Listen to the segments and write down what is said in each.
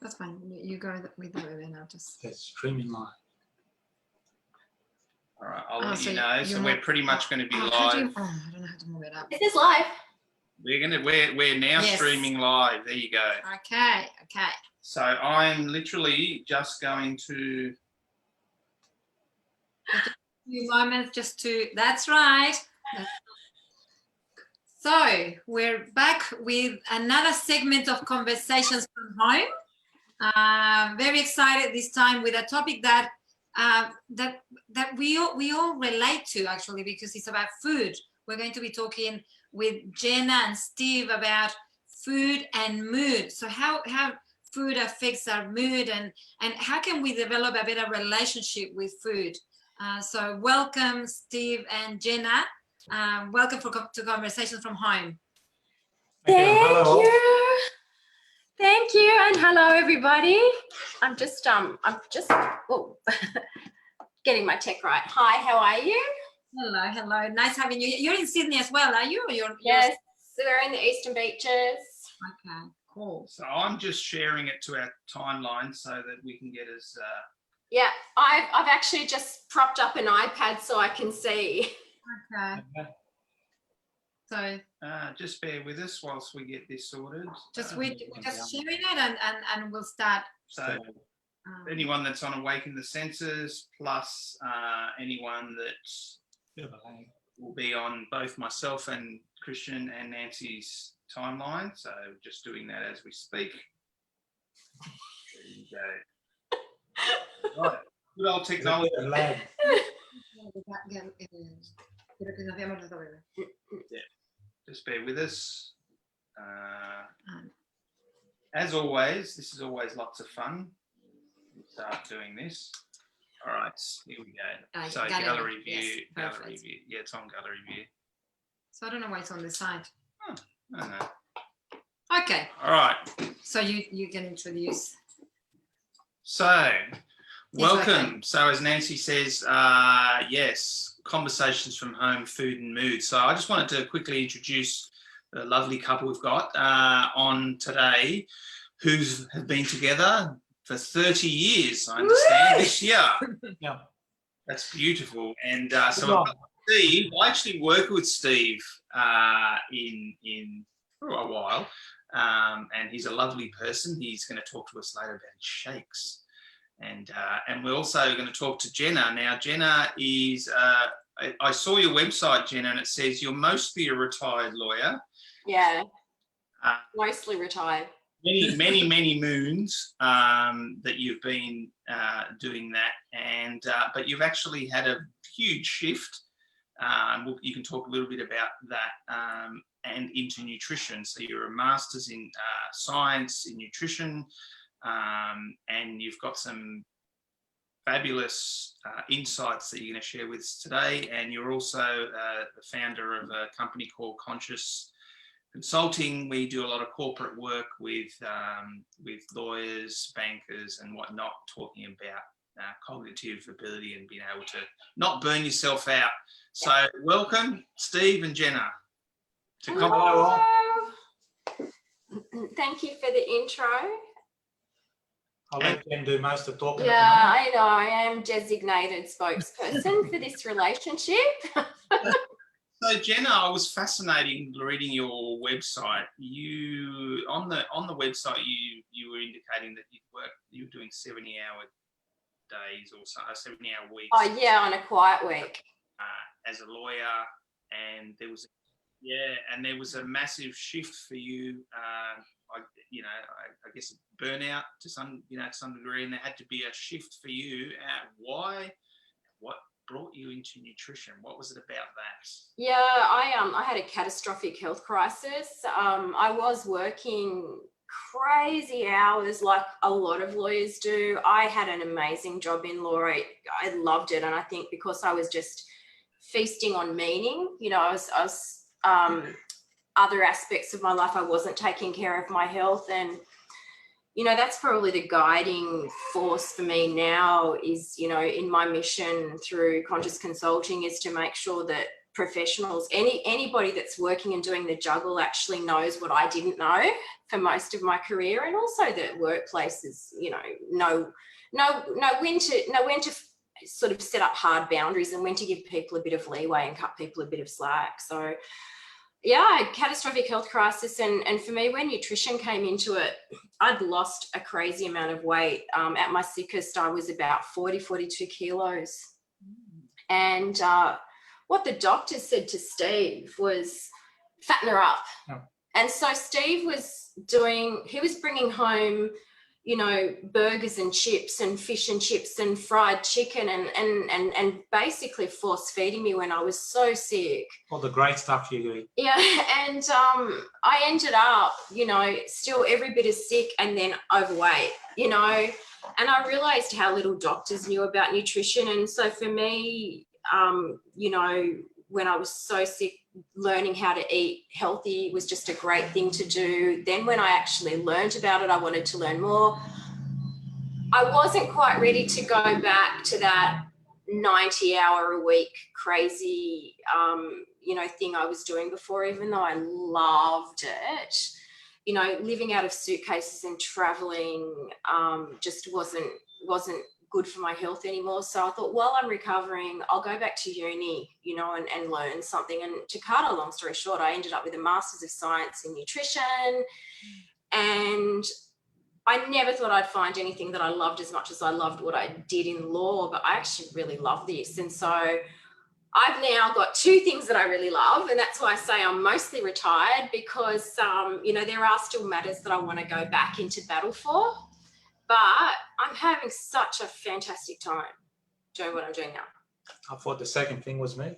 That's fine. You go with the webinar. Just It's streaming live. All right, I'll let you know. So we're pretty much going to be live. I don't know how to move it up. This is live. We're now streaming live. There you go. Okay. So I'm literally just going to. A few moments just to. That's right. So we're back with another segment of Conversations from Home. Very excited this time with a topic that that we all relate to, actually, because it's about food. We're going to be talking with Jenna and Steve about food and mood. So how food affects our mood, and how can we develop a better relationship with food? So welcome, Steve and Jenna. Welcome to Conversations from Home. Thank you, and hello everybody. I'm just getting my tech right. Hi, how are you? Hello. Nice having you. You're in Sydney as well, are you? Yes, we're in the Eastern Beaches. Okay, cool. So I'm just sharing it to our timeline so that we can get as. Yeah, I've actually just propped up an iPad so I can see. Okay. So just bear with us whilst we get this sorted. We're just sharing it and we'll start. So anyone that's on Awaken the Senses, plus anyone that will be on both myself and Christian and Nancy's timeline. So just doing that as we speak. There you go. Right. Good old technology. Yeah. Just bear with us. As always, this is always lots of fun. We'll start doing this. All right, here we go. So gallery view, yes, gallery view. Yeah, it's on gallery view. So I don't know why it's on the side. Oh, I don't know. Okay. All right. So you can introduce. So welcome. Okay. So as Nancy says, yes, Conversations from Home, Food and Mood. So I just wanted to quickly introduce the lovely couple we've got on today who have been together for 30 years, I understand, this year. Yeah. That's beautiful. And so Steve, I actually worked with Steve in for a while, and he's a lovely person. He's going to talk to us later about his shakes. And we're also going to talk to Jenna. Now, Jenna is, I saw your website, Jenna, and it says you're mostly a retired lawyer. Yeah, mostly retired. Many moons that you've been doing that, and but you've actually had a huge shift. You can talk a little bit about that and into nutrition. So you're a master's in science in nutrition, and you've got some fabulous insights that you're going to share with us today. And you're also the founder of a company called Conscious Consulting. We do a lot of corporate work with lawyers, bankers, and whatnot, talking about cognitive ability and being able to not burn yourself out. So, welcome, Steve and Jenna. Hello. Thank you for the intro. I'll let Jen do most of the talking. Yeah, I know. I am designated spokesperson for this relationship. So Jenna, I was fascinating reading your website. You on the website you were indicating that you were doing 70-hour days or 70-hour weeks. Oh yeah, on a quiet week. As a lawyer, and there was a massive shift for you. I guess burnout to some degree, and there had to be a shift for you. Why? What brought you into nutrition? What was it about that? Yeah, I had a catastrophic health crisis. I was working crazy hours like a lot of lawyers do. I had an amazing job in law. I loved it, and I think because I was just feasting on meaning, I was other aspects of my life, I wasn't taking care of my health, and that's probably the guiding force for me now is, in my mission through Conscious Consulting, is to make sure that professionals. Anybody that's working and doing the juggle actually knows what I didn't know for most of my career, and also that workplaces, you know when to sort of set up hard boundaries and when to give people a bit of leeway and cut people a bit of slack. So yeah, catastrophic health crisis. And for me, when nutrition came into it, I'd lost a crazy amount of weight. At my sickest, I was about 42 kilos. And what the doctor said to Steve was, fatten her up. Yeah. And so Steve was bringing home, you know, burgers and chips and fish and chips and fried chicken and basically force feeding me when I was so sick. All the great stuff you eat. Yeah, and I ended up, you know, still every bit as sick and then overweight, you know, and I realised how little doctors knew about nutrition. And so for me, you know, when I was so sick, learning how to eat healthy was just a great thing to do. Then when I actually learned about it, I wanted to learn more. I wasn't quite ready to go back to that 90-hour-a-week crazy, you know, thing I was doing before, even though I loved it. You know, living out of suitcases and traveling just wasn't good for my health anymore. So I thought, while I'm recovering, I'll go back to uni, you know, and learn something. And to cut a long story short, I ended up with a Master's of Science in Nutrition. And I never thought I'd find anything that I loved as much as I loved what I did in law, but I actually really love this. And so I've now got two things that I really love, and that's why I say I'm mostly retired, because, you know, there are still matters that I want to go back into battle for. But I'm having such a fantastic time doing what I'm doing now. I thought the second thing was me.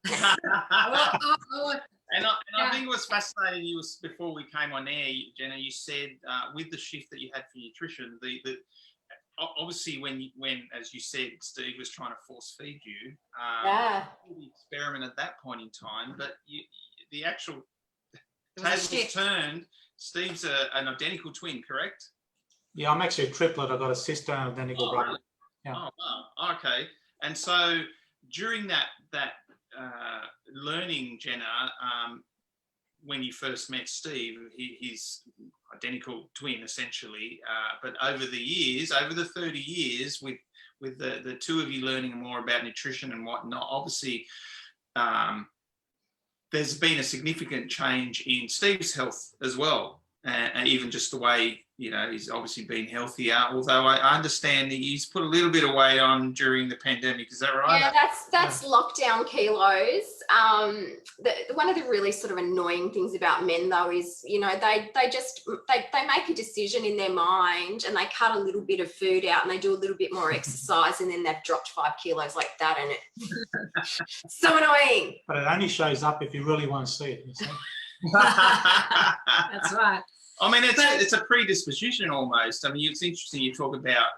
And I think it was fascinating. You was before we came on air, Jenna. You said with the shift that you had for nutrition, the obviously when as you said, Steve was trying to force feed you. The experiment at that point in time, but the actual tables turned. Steve's an identical twin, correct? Yeah, I'm actually a triplet. I've got a sister and an identical brother. Really? Yeah. Oh, wow. Okay. And so during that learning, Jenna, when you first met Steve, his identical twin, essentially, but over the 30 years, with the two of you learning more about nutrition and whatnot, obviously, there's been a significant change in Steve's health as well, and even just the way, you know, he's obviously been healthier, although I understand that he's put a little bit of weight on during the pandemic. Is that right? Yeah, that's lockdown kilos. One of the really sort of annoying things about men, though, is, you know, they make a decision in their mind and they cut a little bit of food out and they do a little bit more exercise and then they've dropped 5 kilos like that, and it's so annoying. But it only shows up if you really want to see it. You see? That's right. I mean, it's a predisposition almost. I mean, it's interesting you talk about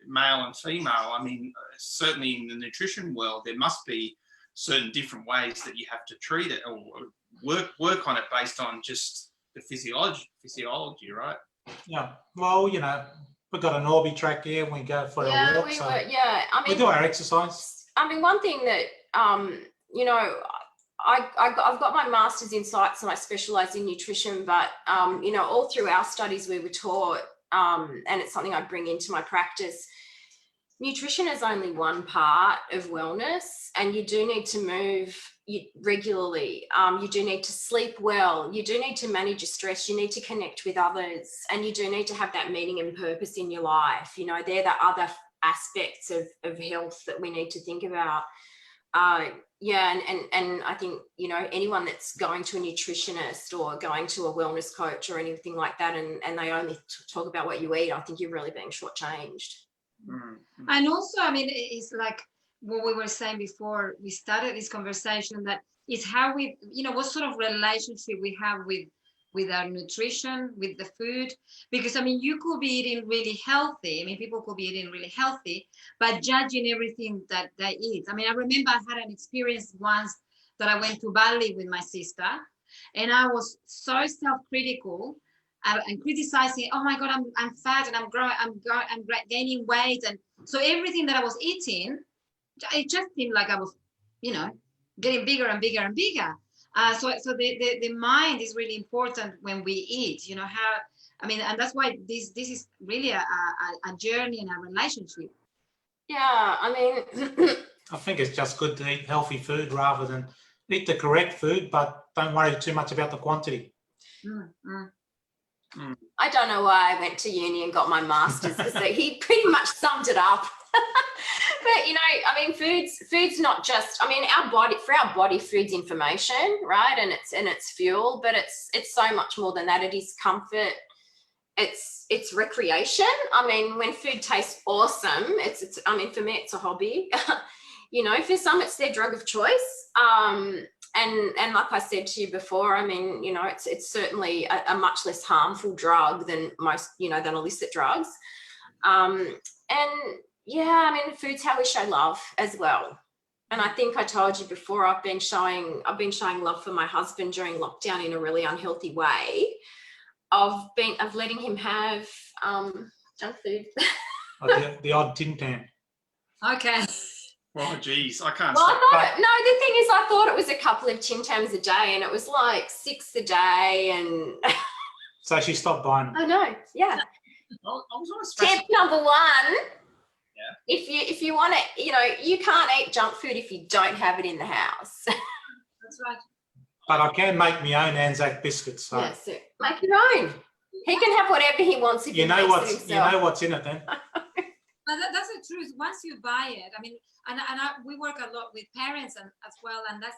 male and female. I mean, certainly in the nutrition world, there must be certain different ways that you have to treat it or work on it based on just the physiology, right? Yeah. Well, you know, we've got an Orbi track here. We go for a walk. I mean, we do our exercise. I mean, one thing that, you know, I've got my Master's in Science and I specialise in nutrition, but, you know, all through our studies we were taught, and it's something I bring into my practice, nutrition is only one part of wellness, and you do need to move regularly. You do need to sleep well. You do need to manage your stress. You need to connect with others, and you do need to have that meaning and purpose in your life. You know, they're the other aspects of health that we need to think about. Yeah, and I think, you know, anyone that's going to a nutritionist or going to a wellness coach or anything like that, and they only talk about what you eat, I think you're really being shortchanged. Mm-hmm. And also, I mean, it's like what we were saying before we started this conversation, that is how we, you know, what sort of relationship we have with our nutrition, with the food. Because, I mean, you could be eating really healthy. I mean, people could be eating really healthy, but judging everything that they eat. I mean, I remember I had an experience once that I went to Bali with my sister, and I was so self-critical and criticizing, oh my God, I'm fat and I'm gaining weight. And so everything that I was eating, it just seemed like I was you know, getting bigger and bigger and bigger. So the mind is really important when we eat, you know, how, I mean, and that's why this is really a journey and a relationship. Yeah, I mean, I think it's just good to eat healthy food rather than eat the correct food, but don't worry too much about the quantity. I don't know why I went to uni and got my master's, because he pretty much summed it up. But, you know, I mean, food's not just, I mean, for our body, food's information, right? And it's fuel, but it's so much more than that. It is comfort. It's recreation. I mean, when food tastes awesome, it's I mean, for me, it's a hobby. You know, for some, it's their drug of choice. And like I said to you before, I mean, you know, it's certainly a much less harmful drug than most, you know, than illicit drugs. And yeah, I mean, food's how we show love as well. And I think I told you before, I've been showing love for my husband during lockdown in a really unhealthy way, of letting him have junk food. The odd Tin Tam. Okay. Oh, geez, I can't Well, stop. no, the thing is, I thought it was a couple of Tim Tams a day, and it was like 6 a day, and So she stopped buying them. I know, yeah. I was always Tip fascinated. number 1. Yeah. If you want to, you know, you can't eat junk food if you don't have it in the house. That's right. But I can make my own Anzac biscuits. So Yes, yeah, so make your own. He can have whatever he wants if he makes it himself. what's in it then. But that's the truth. Once you buy it, I mean, we work a lot with parents as well, and that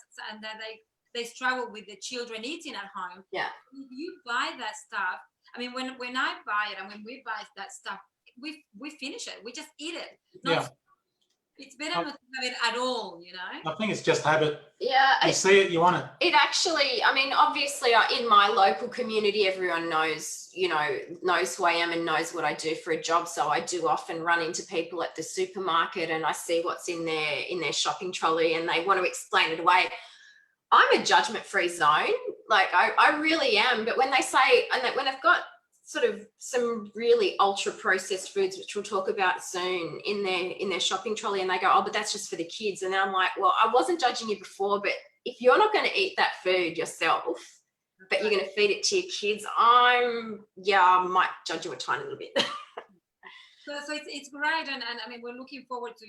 they struggle with the children eating at home. Yeah. If you buy that stuff, I mean, when I buy it and when we buy that stuff, we finish it. We just eat it. It's better not to have it at all, you know. I think it's just habit. Yeah. You see it, you want it. It actually, I mean, obviously in my local community, everyone knows who I am and knows what I do for a job. So I do often run into people at the supermarket and I see what's in their shopping trolley and they want to explain it away. I'm a judgment-free zone. Like I really am. But when they say, and when I've got sort of some really ultra processed foods, which we'll talk about soon, in their shopping trolley, and they go, oh, but that's just for the kids. And I'm like, well, I wasn't judging you before, but if you're not going to eat that food yourself, but you're going to feed it to your kids, I might judge you a tiny little bit. So it's great, and I mean, we're looking forward to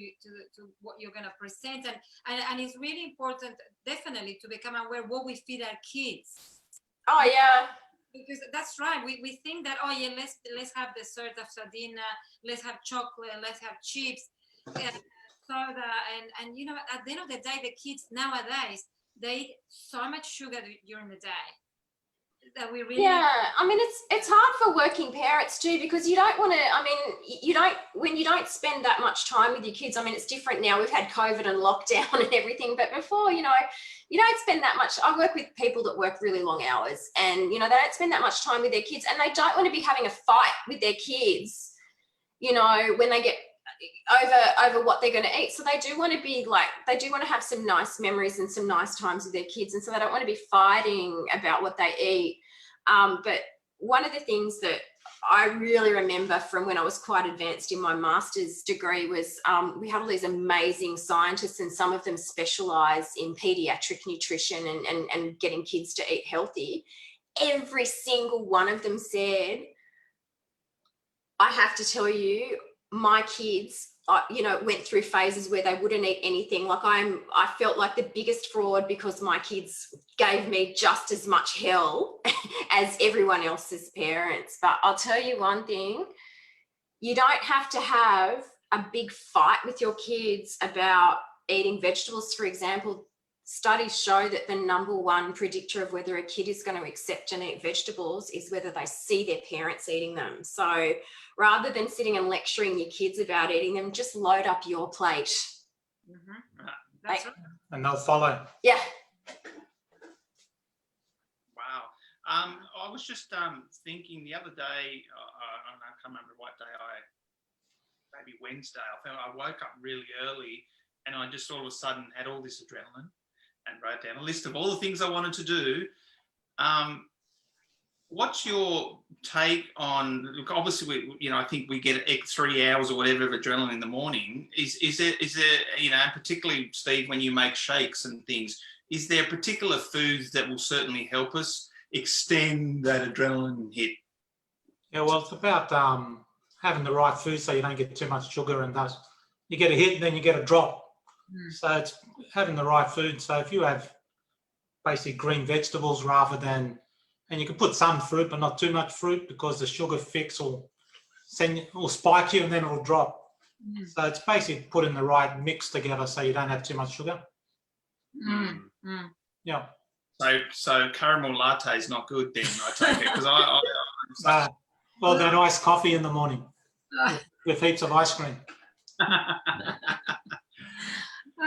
what you're going to present, and it's really important, definitely, to become aware what we feed our kids. Oh yeah. Because that's right. We think that, oh yeah, let's have dessert of sardina, let's have chocolate, let's have chips, soda, and you know, at the end of the day, the kids nowadays, they eat so much sugar during the day that we really. Yeah, I mean, it's hard for working parents too, because you don't want to, I mean, when you don't spend that much time with your kids, I mean, it's different now. We've had COVID and lockdown and everything, but before, you know, you don't spend that much. I work with people that work really long hours and, you know, they don't spend that much time with their kids and they don't want to be having a fight with their kids, you know, when they get over what they're going to eat. So they do want to have some nice memories and some nice times with their kids. And so they don't want to be fighting about what they eat. But one of the things that I really remember from when I was quite advanced in my master's degree was we had all these amazing scientists, and some of them specialize in pediatric nutrition and getting kids to eat healthy. Every single one of them said, I have to tell you, my kids, you know, went through phases where they wouldn't eat anything. Like I felt like the biggest fraud because my kids gave me just as much hell as everyone else's parents. But I'll tell you one thing, you don't have to have a big fight with your kids about eating vegetables. For example, studies show that the #1 predictor of whether a kid is going to accept and eat vegetables is whether they see their parents eating them. So rather than sitting and lecturing your kids about eating them, just load up your plate. Mm-hmm. That's right. And they'll follow. Yeah. Wow. I was just thinking the other day, I can't remember what day, maybe Wednesday, I woke up really early and I just all of a sudden had all this adrenaline and wrote down a list of all the things I wanted to do. What's your take on? Look, obviously, I think we get 3 hours or whatever of adrenaline in the morning. Is there, particularly Steve, when you make shakes and things, is there particular foods that will certainly help us extend that adrenaline hit? Yeah, well, it's about having the right food so you don't get too much sugar, and thus you get a hit and then you get a drop. So it's having the right food. So if you have basically green vegetables rather than, and you can put some fruit but not too much fruit, because the sugar fix will spike you and then it'll drop. So it's basically putting the right mix together so you don't have too much sugar. Yeah. So caramel latte is not good then, I take it, because I well, then iced coffee in the morning with heaps of ice cream.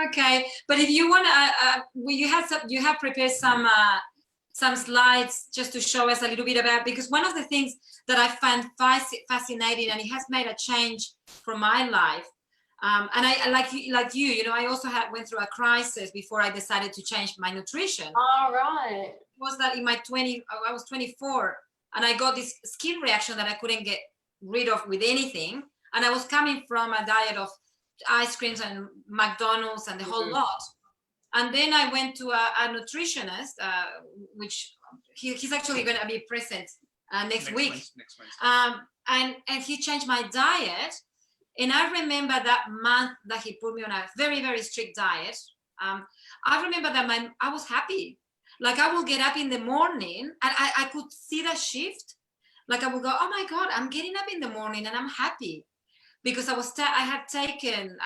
Okay, but if you want to, you have prepared some slides just to show us a little bit about, because one of the things that I find fascinating, and it has made a change for my life, and I like you, I also went through a crisis before I decided to change my nutrition. All right. It was that in my I was 24, and I got this skin reaction that I couldn't get rid of with anything, and I was coming from a diet of ice creams and McDonald's and the whole lot. And then I went to a nutritionist, which he's actually going to be present next week. Next Wednesday. And he changed my diet. And I remember that month that he put me on a very, very strict diet. I remember that I was happy. Like, I will get up in the morning and I could see that shift. Like, I would go, oh my God, I'm getting up in the morning and I'm happy. Because I had taken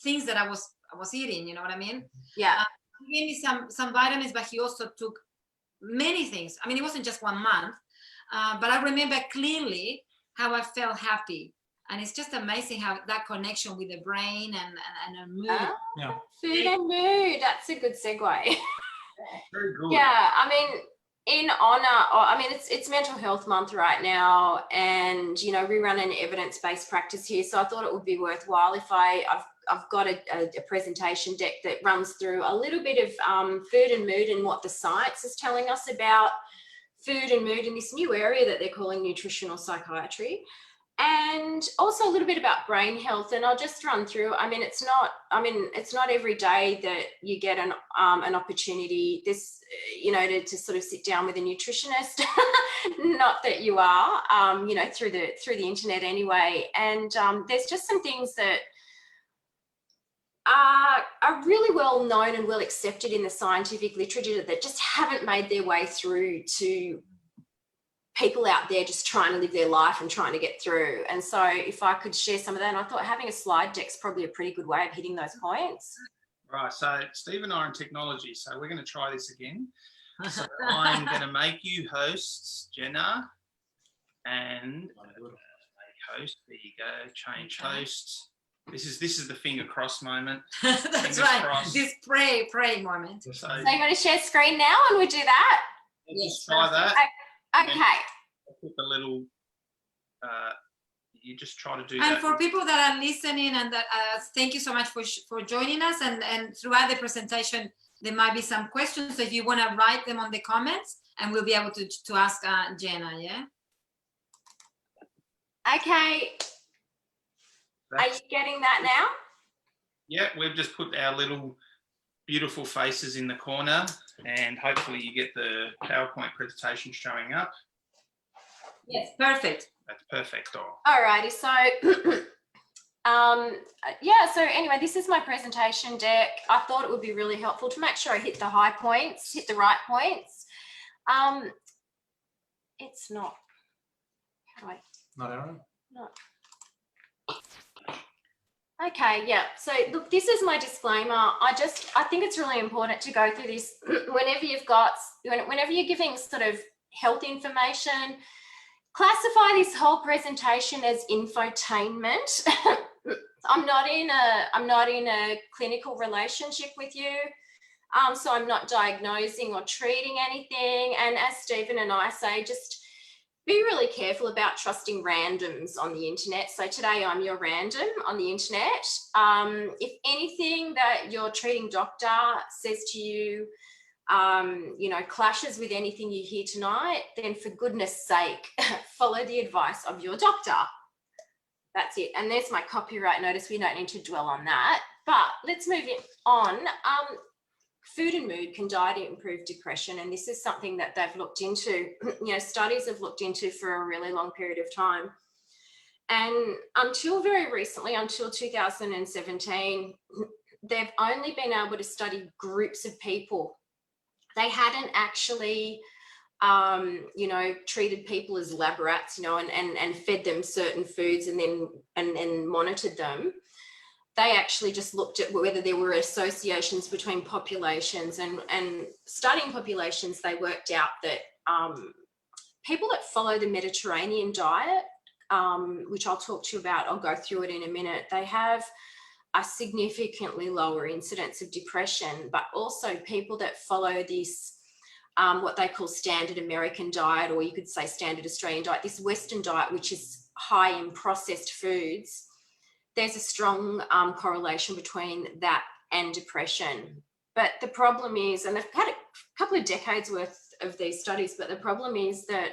things that I was eating, you know what I mean? Yeah. He gave me some vitamins, but he also took many things. I mean, it wasn't just 1 month, but I remember clearly how I felt happy. And it's just amazing how that connection with the brain and a mood. Oh, food and mood. That's a good segue. Very good. Yeah, I mean, it's Mental Health Month right now, and we run an evidence-based practice here, so I thought it would be worthwhile if I've got a presentation deck that runs through a little bit of food and mood and what the science is telling us about food and mood in this new area that they're calling nutritional psychiatry. And also a little bit about brain health, and I'll just run through. It's not every day that you get an opportunity to sort of sit down with a nutritionist. Not that you are, through the internet anyway. And there's just some things that are really well known and well accepted in the scientific literature that just haven't made their way through to people out there just trying to live their life and trying to get through. And so if I could share some of that, and I thought having a slide deck's probably a pretty good way of hitting those points. Right, so Steve and I are in technology, so we're going to try this again. So I'm going to make you hosts, Jenna, and a host. There you go, change host. This is the finger cross moment. That's Fingers right, crossed. this pray moment. So you're going to share screen now and we'll do that? Let's try that. Okay. I'll put the little, you just try to do and that. For people that are listening, and that thank you so much for joining us, and throughout the presentation there might be some questions, so if you want to write them on the comments and we'll be able to ask Jenna. Okay. Are you getting that now? Yeah, we've just put our little beautiful faces in the corner, and hopefully you get the PowerPoint presentation showing up. Yes, perfect. That's perfect. All righty, so so anyway, this is my presentation deck. I thought it would be really helpful to make sure I hit the high points, hit the right points. It's not, how do I? Not Aaron? Not. Okay, yeah, so look, this is my disclaimer. I think it's really important to go through this whenever you're giving sort of health information. Classify this whole presentation as infotainment. I'm not in a clinical relationship with you, so I'm not diagnosing or treating anything. And as Stephen and I say, just be really careful about trusting randoms on the internet. So today I'm your random on the internet. If anything that your treating doctor says to you clashes with anything you hear tonight, then for goodness sake, follow the advice of your doctor. That's it. And there's my copyright notice. We don't need to dwell on that. But let's move it on. Food and mood can diet improve depression, and this is something that they've looked into. Studies have looked into for a really long period of time. And until very recently, until 2017, they've only been able to study groups of people. They hadn't actually, treated people as lab rats, and fed them certain foods and then monitored them. They actually just looked at whether there were associations between populations, and studying populations, they worked out that people that follow the Mediterranean diet, which I'll talk to you about, I'll go through it in a minute, they have a significantly lower incidence of depression, but also people that follow this, what they call standard American diet, or you could say standard Australian diet, this Western diet, which is high in processed foods, there's a strong correlation between that and depression. But the problem is, and they've had a couple of decades worth of these studies, but the problem is that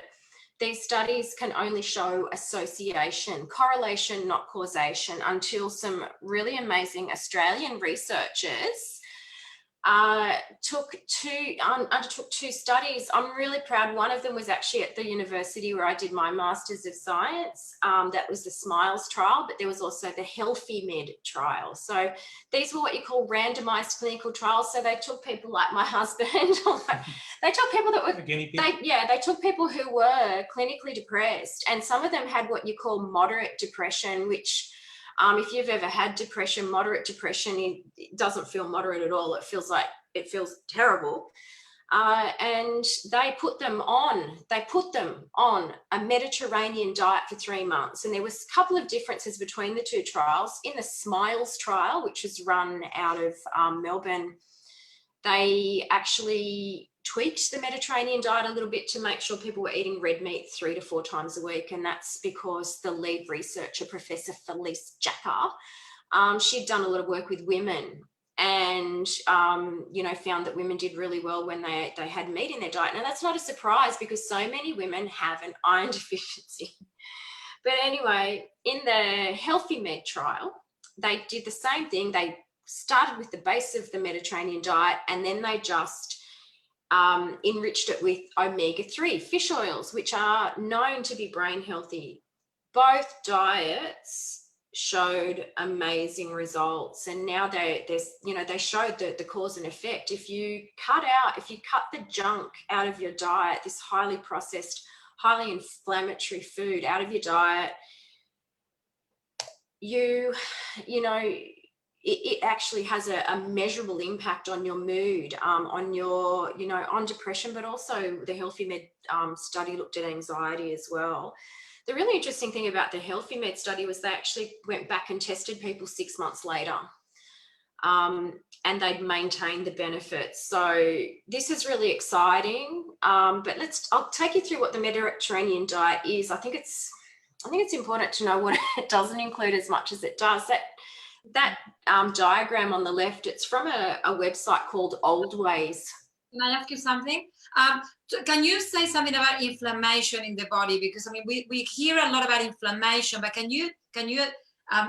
these studies can only show association, correlation, not causation, until some really amazing Australian researchers undertook two studies. I'm really proud. One of them was actually at the university where I did my Masters of Science. That was the SMILES trial, but there was also the Healthy Med trial. So these were what you call randomized clinical trials. So they took people like my husband. They took people that were, they took people who were clinically depressed, and some of them had what you call moderate depression, which if you've ever had depression, moderate depression, it doesn't feel moderate at all. It feels terrible. And they put them on a Mediterranean diet for 3 months. And there was a couple of differences between the two trials. In the SMILES trial, which was run out of Melbourne, they actually tweaked the Mediterranean diet a little bit to make sure people were eating red meat 3 to 4 times a week. And that's because the lead researcher, Professor Felice Jacka, she'd done a lot of work with women and, found that women did really well when they had meat in their diet. Now, that's not a surprise because so many women have an iron deficiency. But anyway, in the Healthy Med trial, they did the same thing. They started with the base of the Mediterranean diet, and then they just enriched it with omega-3 fish oils, which are known to be brain healthy. Both diets showed amazing results, and now they showed the cause and effect. If you cut the junk out of your diet, this highly processed, highly inflammatory food out of your diet, it actually has a measurable impact on your mood, on depression, but also the Healthy Med study looked at anxiety as well. The really interesting thing about the Healthy Med study was they actually went back and tested people 6 months later, and they'd maintained the benefits. So this is really exciting. But I'll take you through what the Mediterranean diet is. I think it's important to know what it doesn't include as much as it does. That diagram on the left, it's from a website called Old Ways. Can I ask you something? Can you say something about inflammation in the body? Because we hear a lot about inflammation, but can you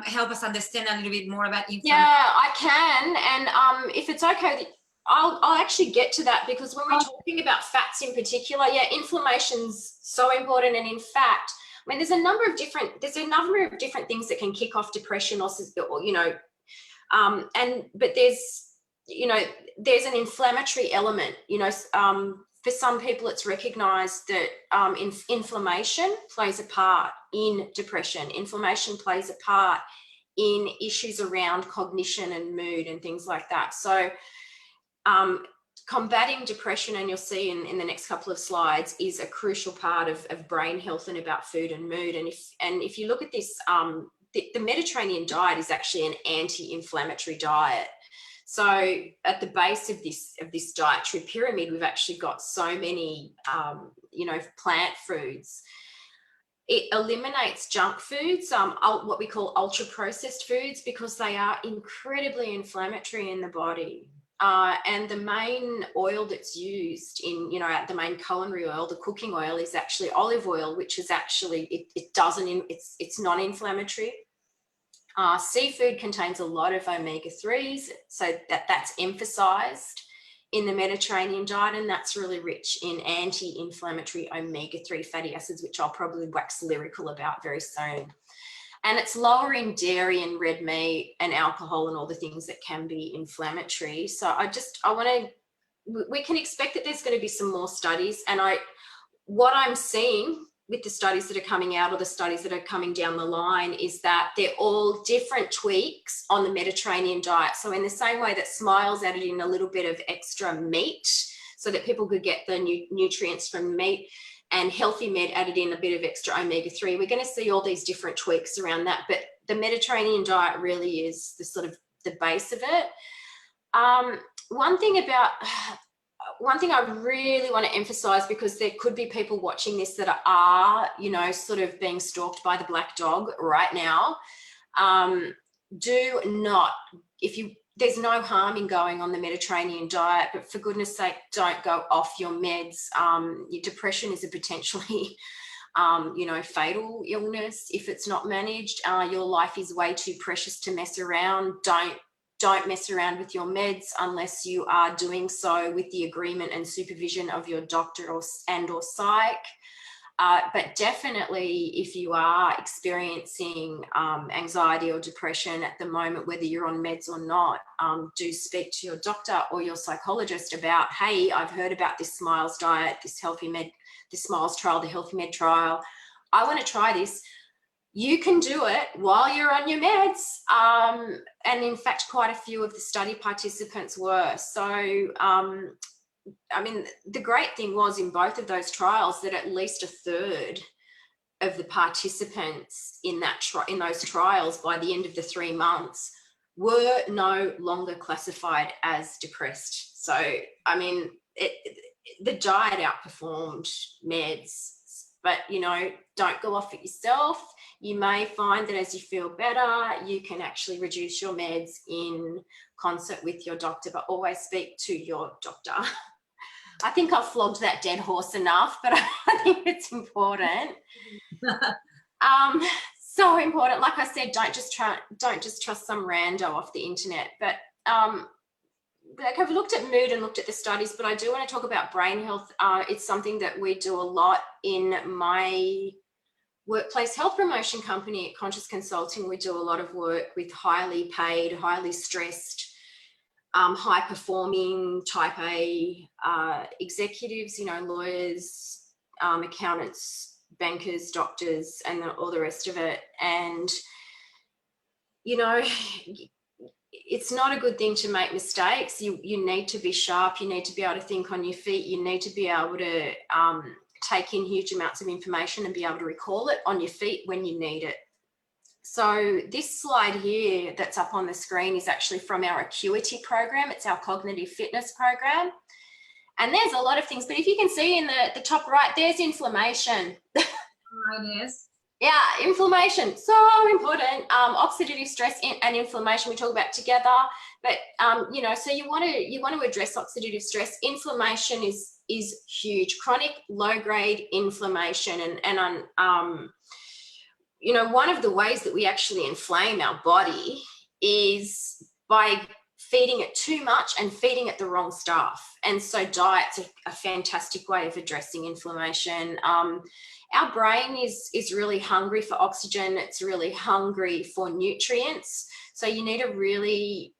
help us understand a little bit more about inflammation? Yeah, I can. And if it's okay, I'll actually get to that, because when we're talking about fats in particular, inflammation's so important. And in fact, there's a number of different things that can kick off depression, but there's an inflammatory element. For some people, it's recognized that inflammation plays a part in depression. Inflammation plays a part in issues around cognition and mood and things like that. So combating depression, and you'll see in the next couple of slides, is a crucial part of brain health and about food and mood. And if you look at this, the Mediterranean diet is actually an anti-inflammatory diet. So at the base of this dietary pyramid, we've actually got so many, plant foods. It eliminates junk foods, what we call ultra processed foods, because they are incredibly inflammatory in the body. And the main oil that's used in, the main culinary oil, the cooking oil, is actually olive oil, which is actually, it's non-inflammatory. Seafood contains a lot of omega-3s, so that's emphasized in the Mediterranean diet, and that's really rich in anti-inflammatory omega-3 fatty acids, which I'll probably wax lyrical about very soon. And it's lower in dairy and red meat and alcohol and all the things that can be inflammatory. So we can expect that there's going to be some more studies. And what I'm seeing with the studies that are coming out, or the studies that are coming down the line, is that they're all different tweaks on the Mediterranean diet. So in the same way that Smiles added in a little bit of extra meat so that people could get the nutrients from meat, and Healthy Med added in a bit of extra omega-3, we're going to see all these different tweaks around that. But the Mediterranean diet really is the sort of the base of it. One thing I really want to emphasize, because there could be people watching this that are, sort of being stalked by the black dog right now. Do not, there's no harm in going on the Mediterranean diet, but for goodness sake, don't go off your meds. Your depression is a potentially, fatal illness if it's not managed. Your life is way too precious to mess around. Don't mess around with your meds unless you are doing so with the agreement and supervision of your doctor or psych. But definitely, if you are experiencing anxiety or depression at the moment, whether you're on meds or not, do speak to your doctor or your psychologist about, hey, I've heard about this Smiles diet, this Smiles trial, the Healthy Med trial. I want to try this. You can do it while you're on your meds. And in fact, quite a few of the study participants were. So, the great thing was in both of those trials that at least a third of the participants in those trials by the end of the 3 months were no longer classified as depressed. So, the diet outperformed meds, but, don't go off it yourself. You may find that as you feel better, you can actually reduce your meds in concert with your doctor, but always speak to your doctor. I think I've flogged that dead horse enough, but I think it's important. So important. Like I said, don't just trust some rando off the internet. But I've looked at mood and looked at the studies, but I do want to talk about brain health. It's something that we do a lot in my workplace health promotion company at Conscious Consulting. We do a lot of work with highly paid, highly stressed, high-performing type A executives, lawyers, accountants, bankers, doctors, and all the rest of it. And, it's not a good thing to make mistakes. You need to be sharp. You need to be able to think on your feet. You need to be able to take in huge amounts of information and be able to recall it on your feet when you need it. So this slide here that's up on the screen is actually from our Acuity program. It's our cognitive fitness program. And there's a lot of things, but if you can see in the top right, there's inflammation. Yes. Yeah, inflammation, so important. Oxidative stress and inflammation we talk about together. But so you want to address oxidative stress. Inflammation is huge. Chronic low-grade inflammation, and one of the ways that we actually inflame our body is by feeding it too much and feeding it the wrong stuff. And so diet's a fantastic way of addressing inflammation. Our brain is really hungry for oxygen. It's really hungry for nutrients. So you need a really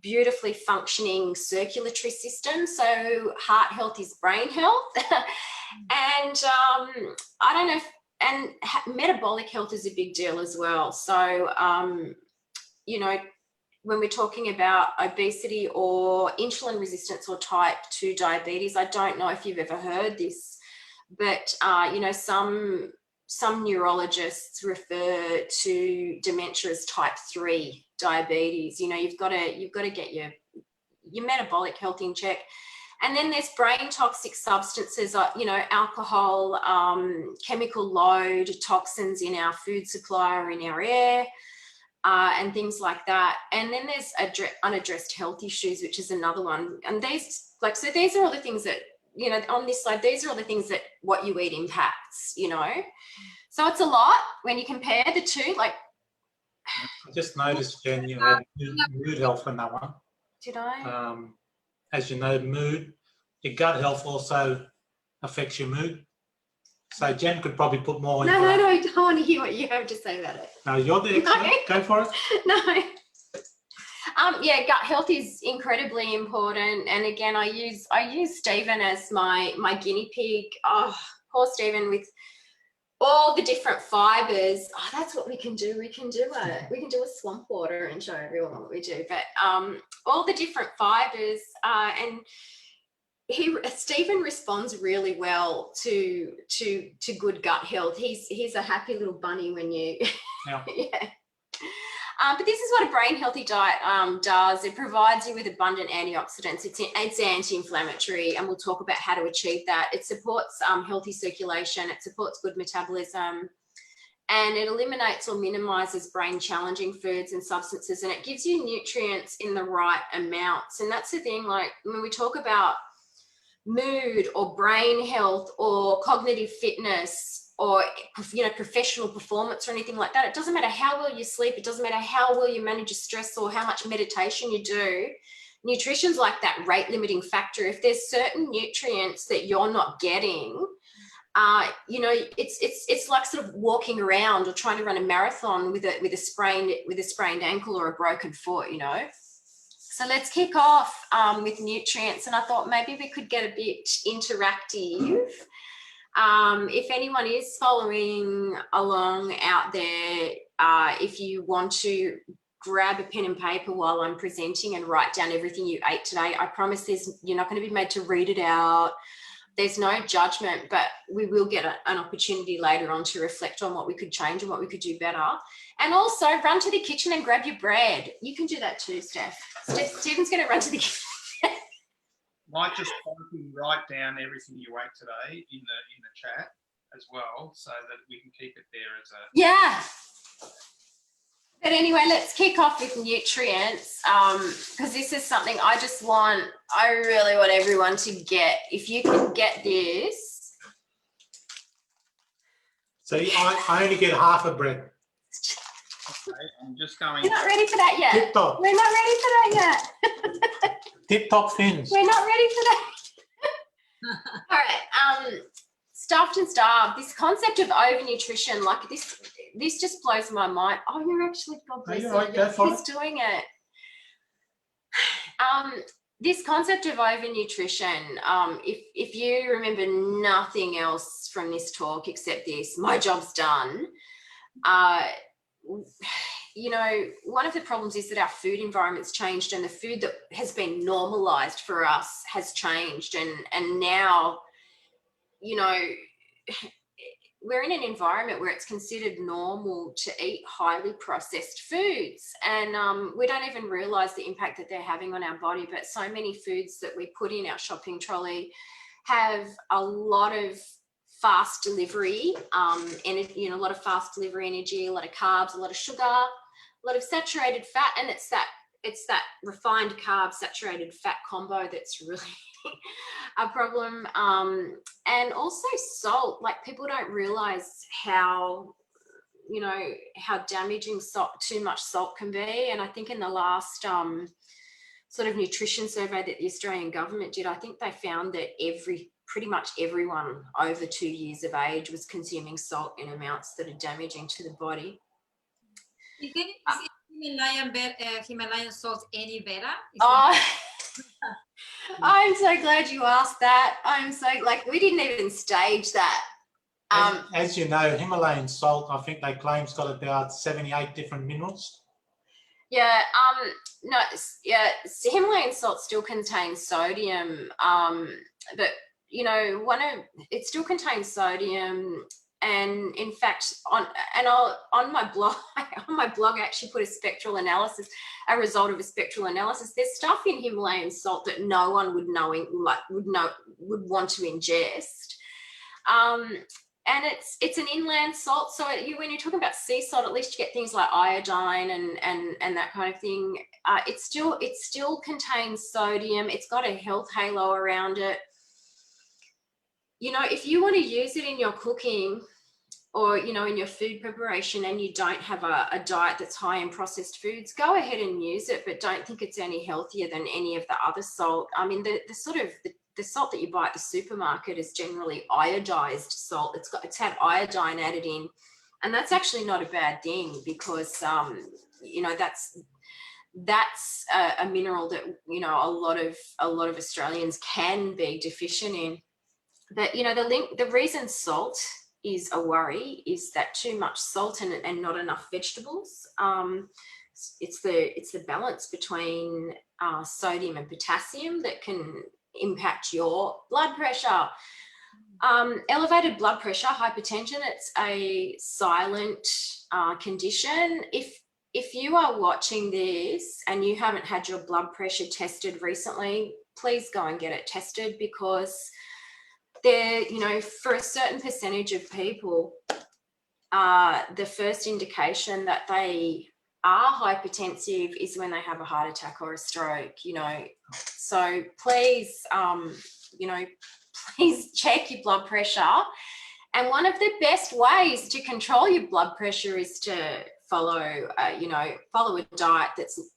beautifully functioning circulatory system. So heart health is brain health. And I don't know and metabolic health is a big deal as well. So, when we're talking about obesity or insulin resistance or type 2 diabetes, I don't know if you've ever heard this, but, some neurologists refer to dementia as type 3 diabetes. You've got to get your metabolic health in check. And then there's brain toxic substances, alcohol, chemical load, toxins in our food supply or in our air. and things like that. And then there's unaddressed health issues, which is another one. And these, so these are all the things that, on this slide, these are all the things that what you eat impacts, So it's a lot when you compare the two, I just noticed, Jen, you had mood health in that one. Did I? As you know, your gut health also affects your mood. So Jen could probably put more into that. No, I don't want to hear what you have to say about it. No, you're the expert. No. Go for it. No. Gut health is incredibly important. And again, I use Stephen as my guinea pig. Oh, poor Stephen, with all the different fibers. Oh, that's what we can do. We can do a swamp water and show everyone what we do. But all the different fibers, and Stephen responds really well to good gut health. He's a happy little bunny when you Yeah. yeah. But this is what a brain healthy diet does. It provides you with abundant antioxidants. It's anti-inflammatory, and we'll talk about how to achieve that. It supports healthy circulation. It supports good metabolism, and it eliminates or minimizes brain challenging foods and substances, and it gives you nutrients in the right amounts. And that's the thing, like when we talk about mood or brain health or cognitive fitness or professional performance or anything like that, it doesn't matter how well you sleep, it doesn't matter how well you manage your stress or how much meditation you do. Nutrition's like that rate limiting factor. If there's certain nutrients that you're not getting, it's like sort of walking around or trying to run a marathon with a sprained ankle or a broken foot. So let's kick off with nutrients, and I thought maybe we could get a bit interactive. If anyone is following along out there, if you want to grab a pen and paper while I'm presenting and write down everything you ate today, I promise you're not going to be made to read it out. There's no judgment, but we will get an opportunity later on to reflect on what we could change and what we could do better. And also run to the kitchen and grab your bread. You can do that too, Steph. Stephen's going to run to the kitchen. Might just write down everything you ate today in the chat as well, so that we can keep it there as a... Yeah. But anyway, let's kick off with nutrients, because this is something I really want everyone to get. If you can get this. So I only get half a bread. Okay, I'm just going... You're not ready for that yet. Tip-top. We're not ready for that yet. Tip-top fins. We're not ready for that. All right. Stuffed and starved. This concept of overnutrition, like this just blows my mind. Oh, you're actually, God bless you. Right, go for He's doing it. This concept of overnutrition, if you remember nothing else from this talk except this, my job's done. One of the problems is that our food environment's changed, and the food that has been normalized for us has changed. And now, we're in an environment where it's considered normal to eat highly processed foods. And we don't even realize the impact that they're having on our body. But so many foods that we put in our shopping trolley have a lot of fast delivery, and a lot of fast delivery energy, a lot of carbs, a lot of sugar, a lot of saturated fat, and it's that refined carb saturated fat combo that's really a problem. And also salt. Like, people don't realize how damaging too much salt can be. And I think in the last sort of nutrition survey that the Australian government did, I think they found that pretty much everyone over 2 years of age was consuming salt in amounts that are damaging to the body. Is Himalayan salt any better? I'm so glad you asked that. We didn't even stage that. As you know, Himalayan salt, I think they claim it's got about 78 different minerals. Yeah, Himalayan salt still contains sodium, but it still contains sodium. And in fact, on my blog, I actually put a result of a spectral analysis. There's stuff in Himalayan salt that no one would want to ingest. and it's an inland salt. So when you're talking about sea salt, at least you get things like iodine and that kind of thing. It still contains sodium. It's got a health halo around it. You know, if you want to use it in your cooking or, you know, in your food preparation, and you don't have a diet that's high in processed foods, go ahead and use it, but don't think it's any healthier than any of the other salt. I mean, the salt that you buy at the supermarket is generally iodized salt. It's had iodine added in, and that's actually not a bad thing, because you know, that's a mineral that, you know, a lot of Australians can be deficient in. But, you know, the reason salt is a worry is that too much salt and not enough vegetables. It's the balance between sodium and potassium that can impact your blood pressure. Elevated blood pressure, hypertension, it's a silent condition. If you are watching this and you haven't had your blood pressure tested recently, please go and get it tested, because you know, for a certain percentage of people, the first indication that they are hypertensive is when they have a heart attack or a stroke, you know. So please, you know, please check your blood pressure. And one of the best ways to control your blood pressure is to follow a diet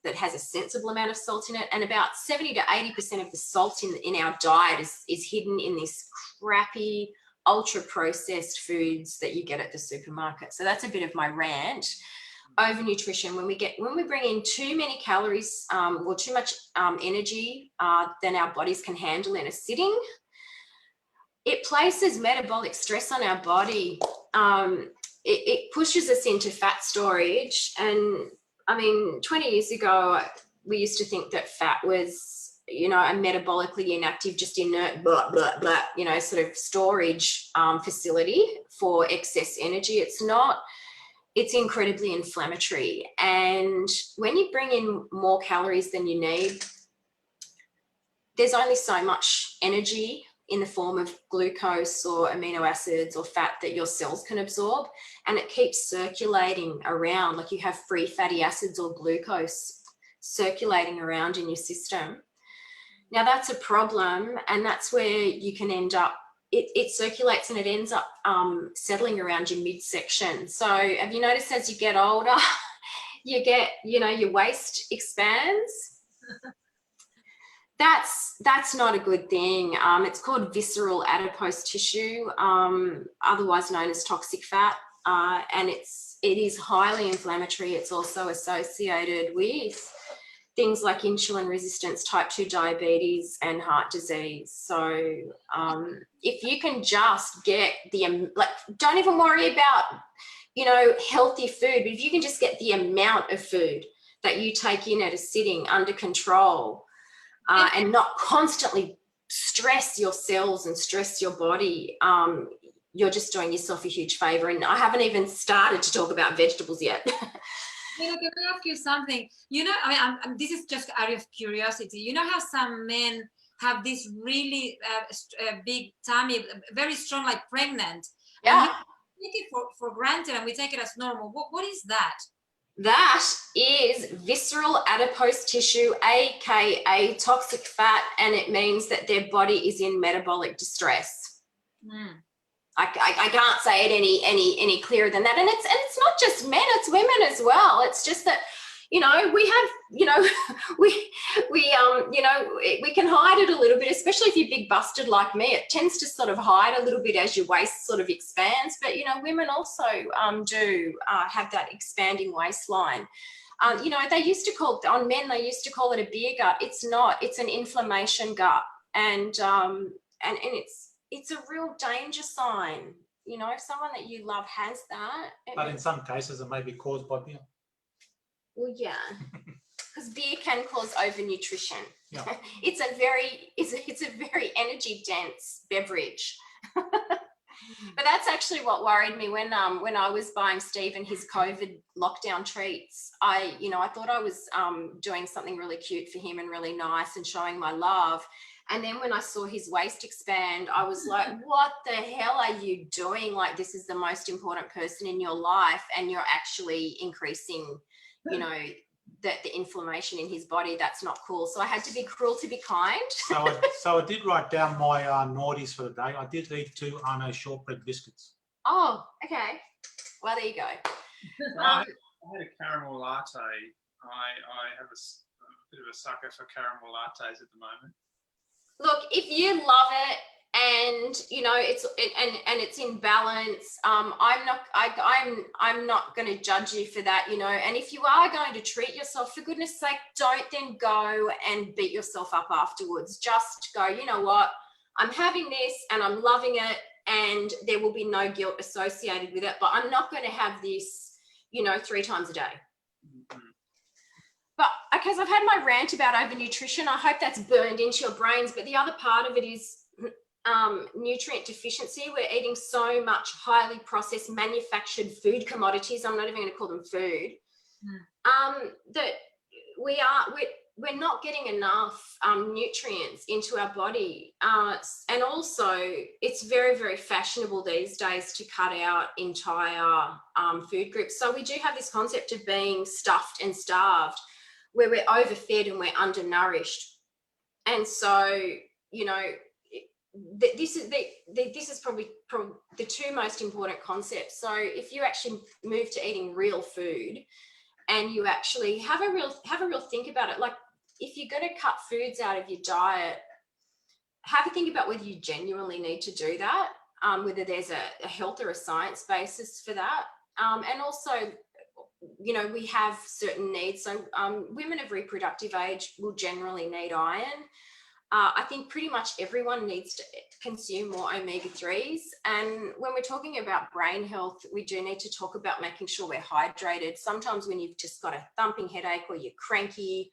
that has a sensible amount of salt in it. And about 70 to 80% of the salt in our diet is hidden in this crappy, ultra processed foods that you get at the supermarket. So that's a bit of my rant. Overnutrition, when we bring in too many calories or too much energy than our bodies can handle in a sitting, it places metabolic stress on our body. It pushes us into fat storage. And I mean, 20 years ago, we used to think that fat was, you know, a metabolically inactive, just inert, blah, blah, blah, you know, sort of storage facility for excess energy. It's not. It's incredibly inflammatory. And when you bring in more calories than you need, there's only so much energy in the form of glucose or amino acids or fat that your cells can absorb, and it keeps circulating around, like you have free fatty acids or glucose circulating around in your system. Now that's a problem, and that's where you can end up, it circulates and it ends up settling around your midsection. So have you noticed as you get older, you get, you know, your waist expands? That's not a good thing. It's called visceral adipose tissue, otherwise known as toxic fat, and it is highly inflammatory. It's also associated with things like insulin resistance, type 2 diabetes, and heart disease. So if you can just get don't even worry about, you know, healthy food, but if you can just get the amount of food that you take in at a sitting under control, and not constantly stress your cells and stress your body, you're just doing yourself a huge favor. And I haven't even started to talk about vegetables yet. Can I ask you something? You know, I mean, this is just out of curiosity. You know how some men have this really big tummy, very strong, like pregnant. Yeah. And we take it for granted, and we take it as normal. What is that? That is visceral adipose tissue, aka toxic fat, and it means that their body is in metabolic distress. I can't say it any clearer than that. And it's not just men, it's women as well. It's just that, you know, we have, you know, we can hide it a little bit, especially if you're big busted like me. It tends to sort of hide a little bit as your waist sort of expands. But, you know, women also do have that expanding waistline. You know, they used to call it a beer gut. It's not. It's an inflammation gut, and it's a real danger sign. You know, if someone that you love has that. But in some cases, it may be caused by beer. Well, yeah, because beer can cause overnutrition. Yeah. It's a very energy dense beverage. But that's actually what worried me when I was buying Stephen his COVID lockdown treats. I thought I was doing something really cute for him and really nice and showing my love. And then when I saw his waist expand, I was like, what the hell are you doing? Like, this is the most important person in your life, and you're actually increasing, you know, the inflammation in his body. That's not cool. So I had to be cruel to be kind. So I did write down my naughties for the day. I did eat 2 Arno shortbread biscuits. Oh, okay. Well, there you go. I had a caramel latte. I have a bit of a sucker for caramel lattes at the moment. Look, if you love it and you know it's in balance, I'm not going to judge you for that, you know. And if you are going to treat yourself, for goodness sake, don't then go and beat yourself up afterwards. Just go, you know what, I'm having this and I'm loving it, and there will be no guilt associated with it, but I'm not going to have this, you know, 3 times a day. Mm-hmm. But because I've had my rant about overnutrition, I hope that's burned into your brains. But the other part of it is nutrient deficiency. We're eating so much highly processed, manufactured food commodities. I'm not even going to call them food. That we're not getting enough nutrients into our body. And also, it's very, very fashionable these days to cut out entire food groups. So we do have this concept of being stuffed and starved, where we're overfed and we're undernourished. And so, you know, this is probably the 2 most important concepts. So if you actually move to eating real food and you actually have a real think about it, like if you're going to cut foods out of your diet, have a think about whether you genuinely need to do that, whether there's a health or a science basis for that. And also, you know, we have certain needs. So women of reproductive age will generally need iron. I think pretty much everyone needs to consume more omega-3s. And when we're talking about brain health, we do need to talk about making sure we're hydrated. Sometimes when you've just got a thumping headache, or you're cranky,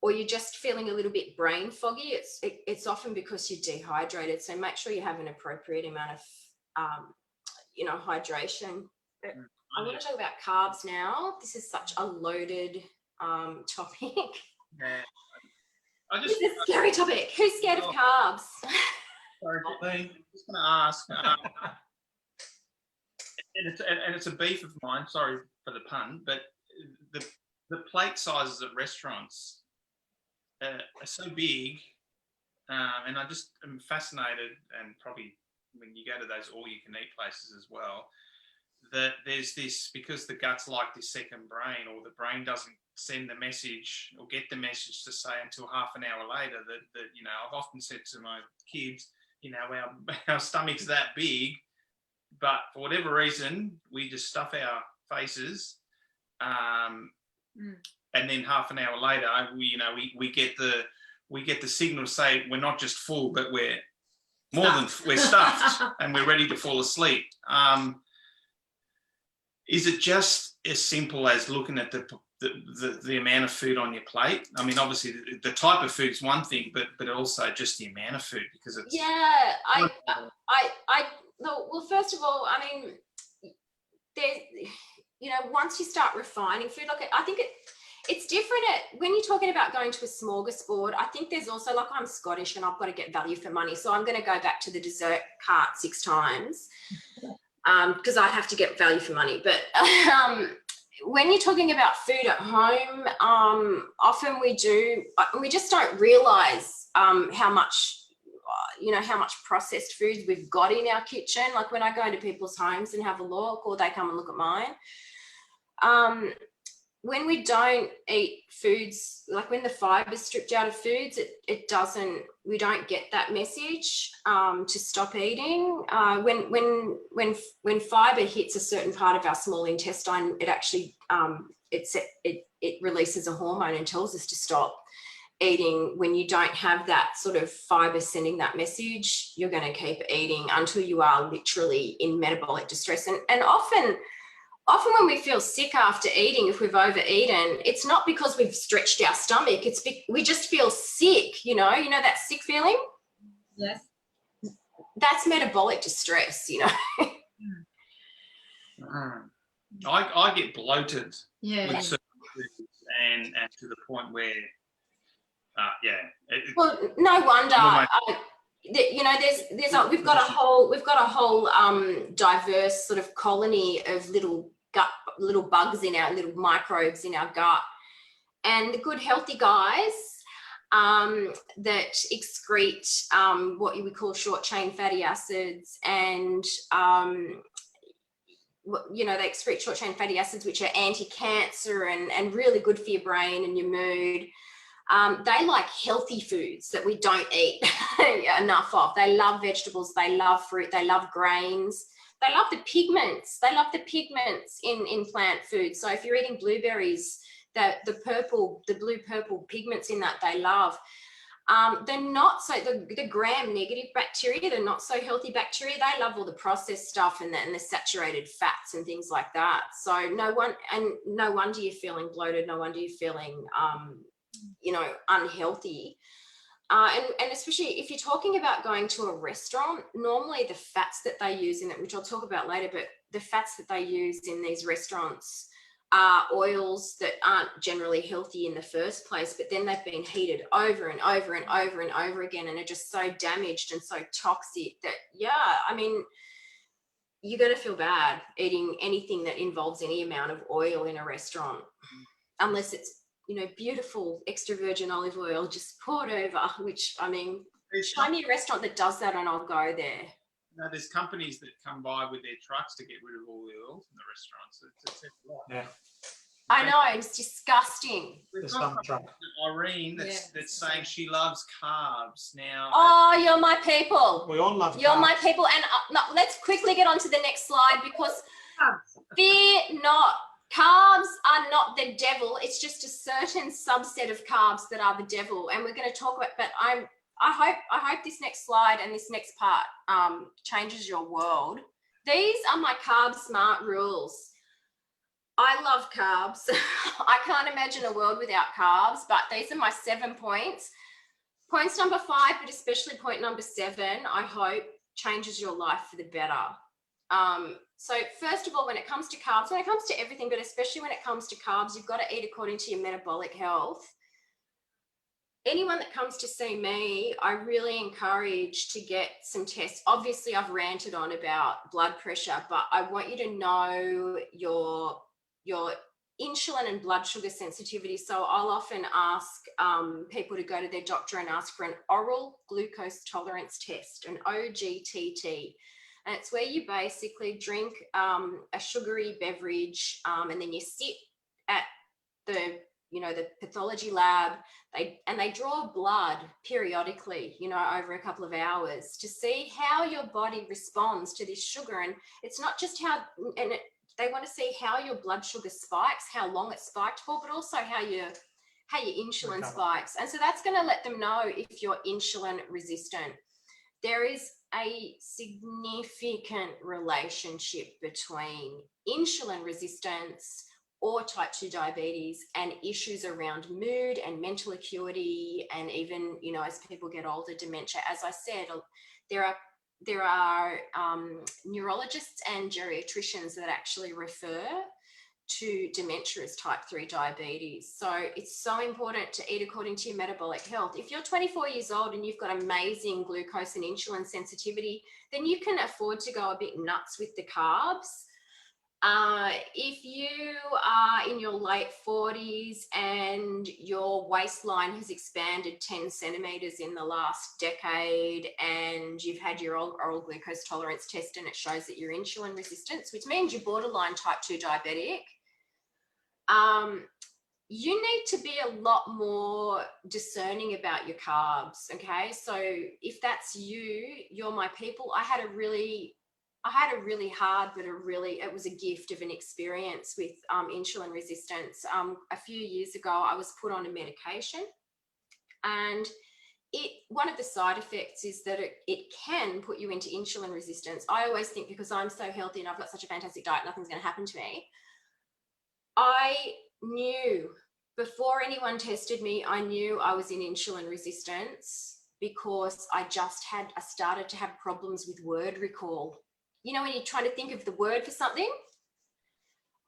or you're just feeling a little bit brain foggy, it's often because you're dehydrated. So make sure you have an appropriate amount of, you know, hydration. But I want to talk about carbs now. This is such a loaded topic. Yeah. It's a scary topic. Who's scared of carbs? Sorry, I'm just going to ask, and it's a beef of mine. Sorry for the pun, but the plate sizes at restaurants are so big, and I just am fascinated, and probably when you go to those all-you-can-eat places as well, that there's this, because the gut's like this second brain, or the brain doesn't send the message or get the message to say until half an hour later that you know, I've often said to my kids, you know, our stomach's that big, but for whatever reason we just stuff our faces, and then half an hour later we get the signal to say we're not just full, but we're more than we're stuffed and we're ready to fall asleep. Is it just as simple as looking at the amount of food on your plate? I mean, obviously the type of food is one thing, but also just the amount of food, because it's... Yeah, well, first of all, I mean, there's, you know, once you start refining food, like I think it's different when you're talking about going to a smorgasbord. I think there's also, like, I'm Scottish and I've got to get value for money. So I'm going to go back to the dessert cart 6 times. Because I have to get value for money. But when you're talking about food at home, often we just don't realise how much, you know, how much processed foods we've got in our kitchen. Like when I go into people's homes and have a look, or they come and look at mine, when we don't eat foods, like when the fiber's stripped out of foods, we don't get that message to stop eating. When fiber hits a certain part of our small intestine, it actually it releases a hormone and tells us to stop eating. When you don't have that sort of fiber sending that message, you're going to keep eating until you are literally in metabolic distress. And often when we feel sick after eating, if we've overeaten, it's not because we've stretched our stomach. We just feel sick, you know that sick feeling? Yes. That's metabolic distress, you know. I get bloated Yeah. with certain foods, and to the point where Well, no wonder. Well, You know, we've got a whole diverse sort of colony of little bugs in our little microbes in our gut, and the good healthy guys that excrete what we call short chain fatty acids, and you know, they excrete short chain fatty acids which are anti-cancer and really good for your brain and your mood. They like healthy foods that we don't eat enough of. They love vegetables, they love fruit, they love grains, they love the pigments. They love the pigments in plant food. So if you're eating blueberries, the blue purple pigments in that they love. They're not so, the gram-negative bacteria, they're not so healthy bacteria. They love all the processed stuff and the saturated fats and things like that. So no wonder you're feeling bloated. No wonder you're feeling, you know, unhealthy. And especially if you're talking about going to a restaurant, normally the fats that they use in it, which I'll talk about later, but the fats that they use in these restaurants are oils that aren't generally healthy in the first place, but then they've been heated over and over and over and over again and are just so damaged and so toxic that, yeah, I mean, you're going to feel bad eating anything that involves any amount of oil in a restaurant, unless it's, you know, beautiful extra virgin olive oil just poured over, which, I mean, show me a restaurant that does that and I'll go there. No, there's companies that come by with their trucks to get rid of all the oil from the restaurants. Yeah. I know, it's disgusting. We've got Irene that's saying she loves carbs now. Oh, you're my people. We all love You're carbs. my people. And no, let's quickly get on to the next slide, because fear not. Carbs are not the devil. It's just a certain subset of carbs that are the devil. And we're going to talk about, but I hope this next slide and this next part changes your world. These are my carb smart rules. I love carbs. I can't imagine a world without carbs, but these are my 7 points. Points number 5, but especially point number 7, I hope changes your life for the better. So first of all, when it comes to carbs, when it comes to everything, but especially when it comes to carbs, you've got to eat according to your metabolic health. Anyone that comes to see me, I really encourage to get some tests. Obviously, I've ranted on about blood pressure, but I want you to know your insulin and blood sugar sensitivity. So I'll often ask people to go to their doctor and ask for an oral glucose tolerance test, an OGTT. And it's where you basically drink a sugary beverage and then you sit at the pathology lab, they draw blood periodically, over a couple of hours to see how your body responds to this sugar. And it's not just they want to see how your blood sugar spikes, how long it's spiked for, but also how your insulin spikes. And so that's going to let them know if you're insulin resistant. There is a significant relationship between insulin resistance or type 2 diabetes and issues around mood and mental acuity, and even, as people get older, dementia. As I said, there are neurologists and geriatricians that actually refer to dementia as type 3 diabetes. So it's so important to eat according to your metabolic health. If you're 24 years old and you've got amazing glucose and insulin sensitivity, then you can afford to go a bit nuts with the carbs. If you are in your late 40s and your waistline has expanded 10 centimeters in the last decade and you've had your oral glucose tolerance test and it shows that you're insulin resistant, which means you're borderline type 2 diabetic, you need to be a lot more discerning about your carbs, okay? So if that's you're my people. I had a really hard, but it was a gift of an experience with insulin resistance. A few years ago, I was put on a medication, and one of the side effects is that it can put you into insulin resistance. I always think, because I'm so healthy and I've got such a fantastic diet, nothing's going to happen to me. I knew before anyone tested me, I knew I was in insulin resistance because I started to have problems with word recall. When you're trying to think of the word for something.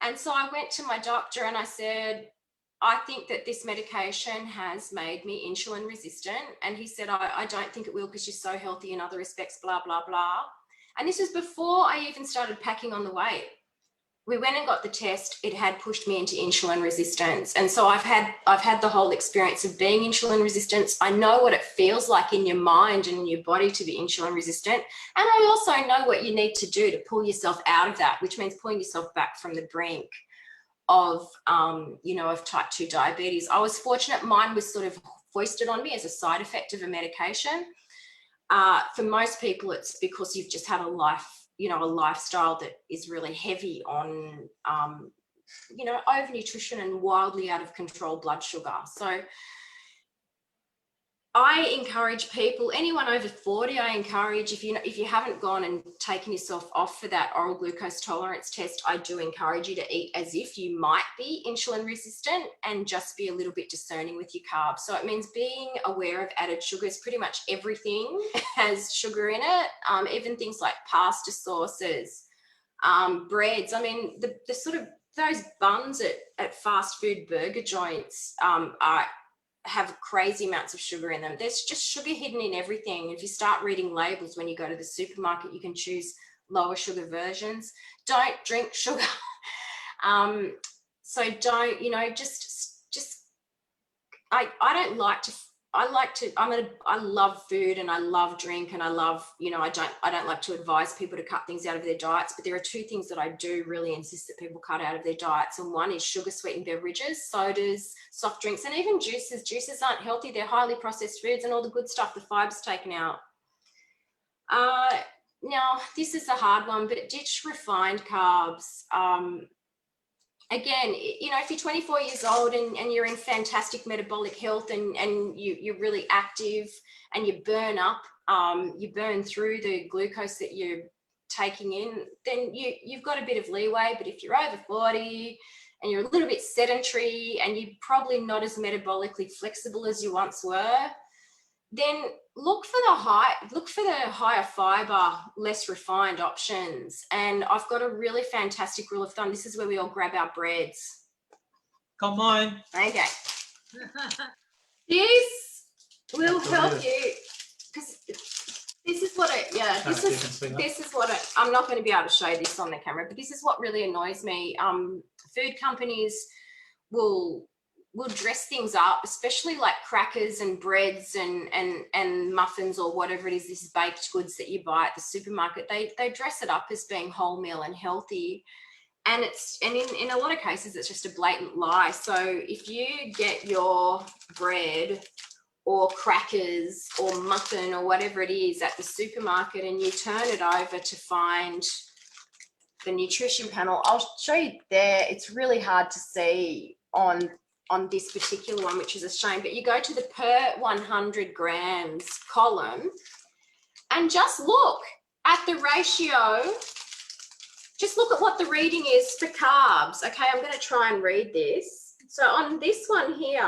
And so I went to my doctor and I said, I think that this medication has made me insulin resistant. And he said, I don't think it will because you're so healthy in other respects, blah, blah, blah. And this was before I even started packing on the weight. We went and got the test. It had pushed me into insulin resistance. And so I've had the whole experience of being insulin resistant. I know what it feels like in your mind and in your body to be insulin resistant. And I also know what you need to do to pull yourself out of that, which means pulling yourself back from the brink of, of type 2 diabetes. I was fortunate. Mine was sort of foisted on me as a side effect of a medication. For most people, it's because you've just had a lifestyle that is really heavy on, over nutrition and wildly out of control blood sugar. So I encourage people, anyone over 40, I encourage, if you haven't gone and taken yourself off for that oral glucose tolerance test, I do encourage you to eat as if you might be insulin resistant and just be a little bit discerning with your carbs. So it means being aware of added sugars. Pretty much everything has sugar in it, even things like pasta sauces, breads. I mean, the sort of those buns at fast food burger joints have crazy amounts of sugar in them. There's just sugar hidden in everything. If you start reading labels when you go to the supermarket, you can choose lower sugar versions. Don't drink sugar. So don't, I love food and I love drink and I love, I don't like to advise people to cut things out of their diets, but there are two things that I do really insist that people cut out of their diets. And one is sugar sweetened beverages, sodas, soft drinks, and even juices. Juices aren't healthy. They're highly processed foods and all the good stuff, the fiber's taken out. Now, this is a hard one, but ditch refined carbs. Again, if you're 24 years old and you're in fantastic metabolic health and you're really active and you burn up, you burn through the glucose that you're taking in, then you've got a bit of leeway. But if you're over 40 and you're a little bit sedentary and you're probably not as metabolically flexible as you once were, then look for the higher fiber, less refined options. And I've got a really fantastic rule of thumb. This is where we all grab our breads. Come on. Okay. This will help you because this is what I'm not going to be able to show this on the camera, but this is what really annoys me. Food companies will dress things up, especially like crackers and breads and muffins or whatever it is, this baked goods that you buy at the supermarket. They dress it up as being wholemeal and healthy. And in a lot of cases, it's just a blatant lie. So if you get your bread or crackers or muffin or whatever it is at the supermarket and you turn it over to find the nutrition panel, I'll show you there. It's really hard to see on this particular one, which is a shame, but you go to the per 100 grams column and just look at the ratio. Just look at what the reading is for carbs. Okay, I'm going to try and read this. So on this one here,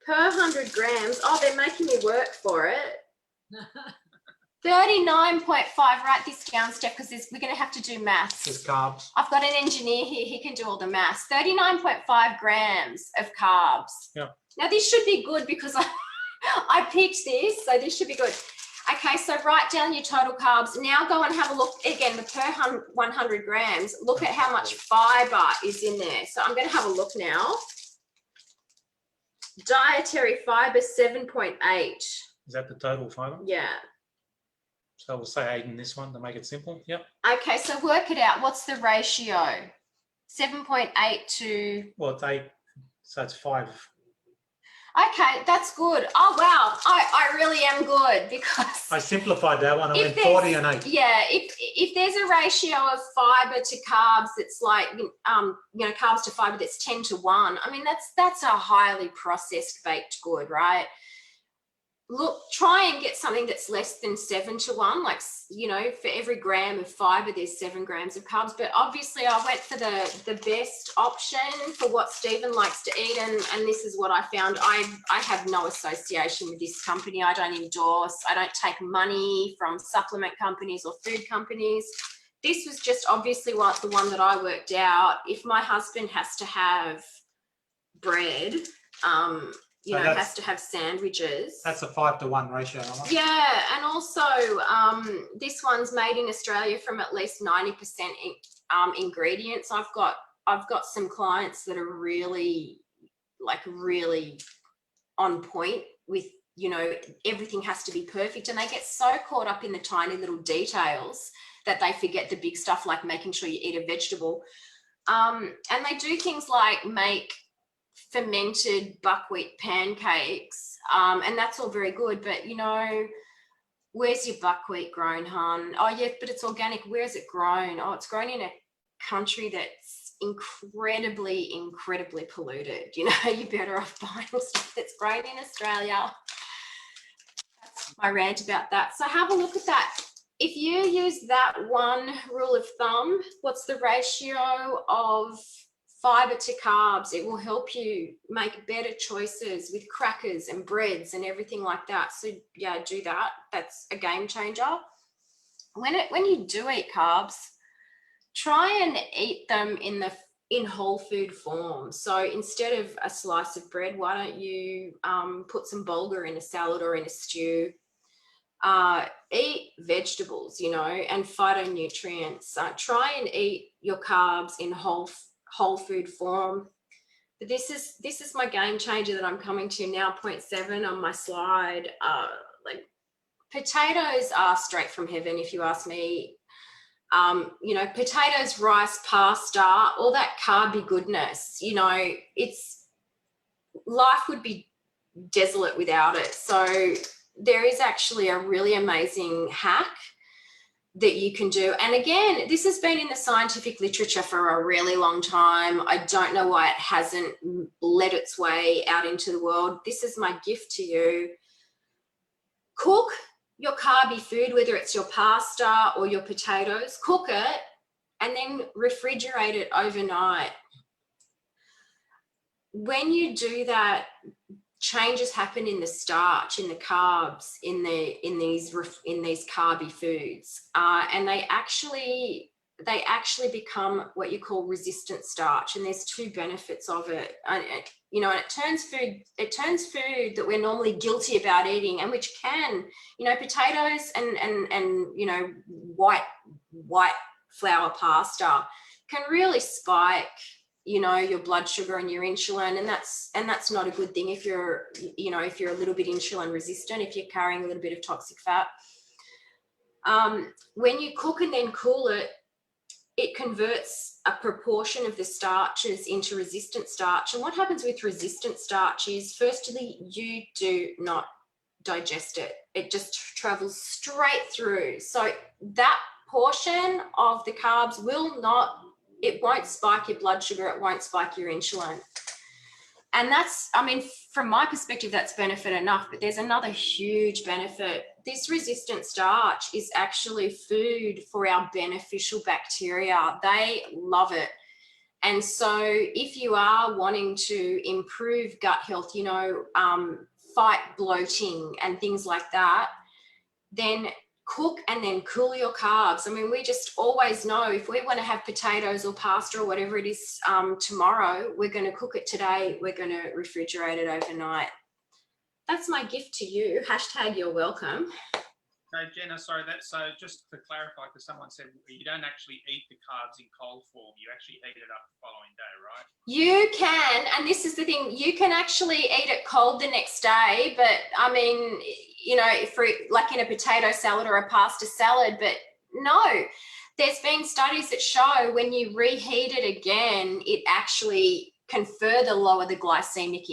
per 100 grams, oh, they're making me work for it. 39.5, write this down, Steph, because we're going to have to do maths. There's carbs. I've got an engineer here, he can do all the maths. 39.5 grams of carbs. Yeah. Now this should be good because I picked this, so this should be good. Okay, so write down your total carbs. Now go and have a look, again, the per 100 grams, look at how much fiber is in there. So I'm going to have a look now. Dietary fiber, 7.8. Is that the total fiber? Yeah. So we'll say 8 in this one to make it simple. Yep. Okay, so work it out. What's the ratio? 7.8 to... Well, it's 8, so it's 5. Okay, that's good. Oh, wow. I really am good because... I simplified that one. I went 40 and 8. Yeah, if there's a ratio of fiber to carbs that's like, carbs to fiber that's 10 to 1, I mean, that's a highly processed baked good, right? Look, try and get something that's less than 7 to 1, like, for every gram of fiber, there's 7 grams of carbs. But obviously I went for the best option for what Stephen likes to eat. And this is what I found. I have no association with this company. I don't endorse, I don't take money from supplement companies or food companies. This was just obviously the one that I worked out. If my husband has to have bread, you know, has to have sandwiches. That's a 5-to-1 ratio. Yeah, and also this one's made in Australia from at least 90% ingredients. I've got some clients that are really on point with, you know, everything has to be perfect, and they get so caught up in the tiny little details that they forget the big stuff, like making sure you eat a vegetable. And they do things like make fermented buckwheat pancakes, and that's all very good, but you know, where's your buckwheat grown, hun? Oh yeah, but it's organic. Where's it grown? Oh, it's grown in a country that's incredibly polluted. You know, you're better off buying stuff that's grown in Australia. That's my rant about that. So have a look at that. If you use that one rule of thumb, what's the ratio of fiber to carbs? It will help you make better choices with crackers and breads and everything like that. So yeah, do that. That's a game changer. When you do eat carbs, try and eat them in whole food form. So instead of a slice of bread, why don't you put some bulgur in a salad or in a stew? Eat vegetables, you know, and phytonutrients. Try and eat your carbs in whole food form. But this is my game changer that I'm coming to now, point 7 on my slide. Like, potatoes are straight from heaven, if you ask me. You know, potatoes, rice, pasta, all that carby goodness, you know, life would be desolate without it. So there is actually a really amazing hack that you can do. And again, this has been in the scientific literature for a really long time. I don't know why it hasn't led its way out into the world. This is my gift to you. Cook your carby food, whether it's your pasta or your potatoes, cook it and then refrigerate it overnight. When you do that, changes happen in the starch, in the carbs, in these carby foods, and they actually become what you call resistant starch. And there's 2 benefits of it. You know, and it turns food that we're normally guilty about eating, and which can, you know, potatoes and you know, white flour pasta can really spike, you know, your blood sugar and your insulin, and that's not a good thing if you're, you know, if you're a little bit insulin resistant, if you're carrying a little bit of toxic fat. When you cook and then cool it, it converts a proportion of the starches into resistant starch. And what happens with resistant starch is, firstly, you do not digest it. It just travels straight through. So that portion of the carbs it won't spike your blood sugar, it won't spike your insulin. And that's, I mean, from my perspective, that's benefit enough, but there's another huge benefit. This resistant starch is actually food for our beneficial bacteria. They love it. And so if you are wanting to improve gut health, you know, fight bloating and things like that, then cook and then cool your carbs. I mean, we just always know if we want to have potatoes or pasta or whatever it is tomorrow, we're going to cook it today, we're going to refrigerate it overnight. That's my gift to you. # you're welcome. So Jenna, sorry, so just to clarify, because someone said you don't actually eat the carbs in cold form, you actually eat it up the following day, right? You can, and this is the thing, you can actually eat it cold the next day, but I mean, you know, for like in a potato salad or a pasta salad, but no, there's been studies that show when you reheat it again, it actually can further lower the glycemic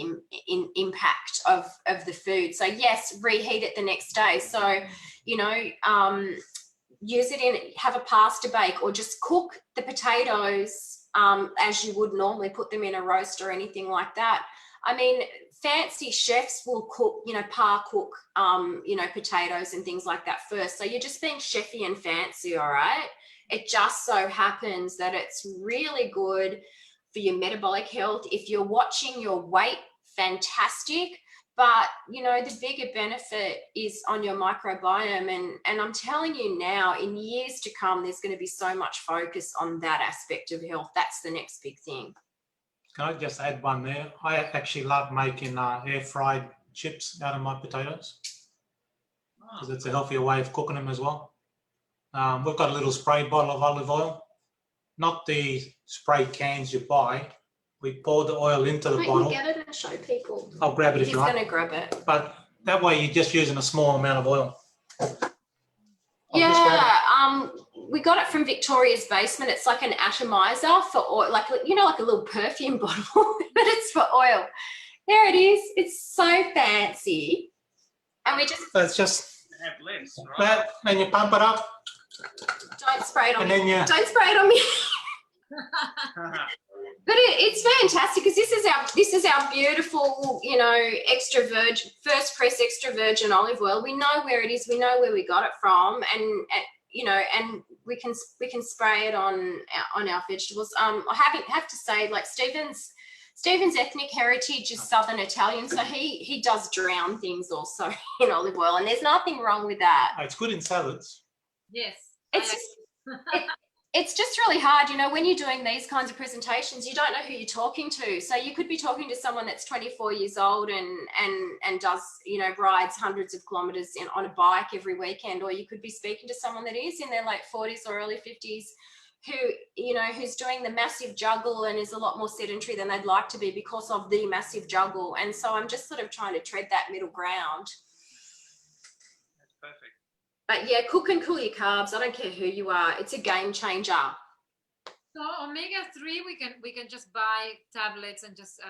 impact of the food. So yes, reheat it the next day. So, you know, use it have a pasta bake, or just cook the potatoes as you would normally, put them in a roast or anything like that. I mean, fancy chefs will cook, you know, cook, you know, potatoes and things like that first. So you're just being chefy and fancy, all right? It just so happens that it's really good for your metabolic health. If you're watching your weight, fantastic. But, you know, the bigger benefit is on your microbiome. And I'm telling you now, in years to come, there's going to be so much focus on that aspect of health. That's the next big thing. Can I just add one there? I actually love making air fried chips out of my potatoes because it's a healthier way of cooking them as well. We've got a little spray bottle of olive oil, not the spray cans you buy. We pour the oil into the bottle. Get it and show people. I'll grab it if you want. He's going to grab it. But that way you're just using a small amount of oil. We got it from Victoria's Basement. It's like an atomizer for oil, like a little perfume bottle, but it's for oil. There it is. It's so fancy. And we just... So it's just have less, right? that, and you pump it up. Don't spray it on And me. then you... Don't spray it on me. But it's fantastic because this is our beautiful, extra virgin, first press extra virgin olive oil. We know where it is. We know where we got it from, and we can spray it on our vegetables. I have to say, like Stephen's ethnic heritage is Southern Italian, so he does drown things also in olive oil, and there's nothing wrong with that. It's good in salads. Yes. It's just really hard, when you're doing these kinds of presentations, you don't know who you're talking to. So you could be talking to someone that's 24 years old and does, rides hundreds of kilometres on a bike every weekend, or you could be speaking to someone that is in their late 40s or early 50s who's doing the massive juggle and is a lot more sedentary than they'd like to be because of the massive juggle. And so I'm just sort of trying to tread that middle ground. That's perfect. But yeah, cook and cool your carbs. I don't care who you are. It's a game changer. So omega-3, we can just buy tablets and just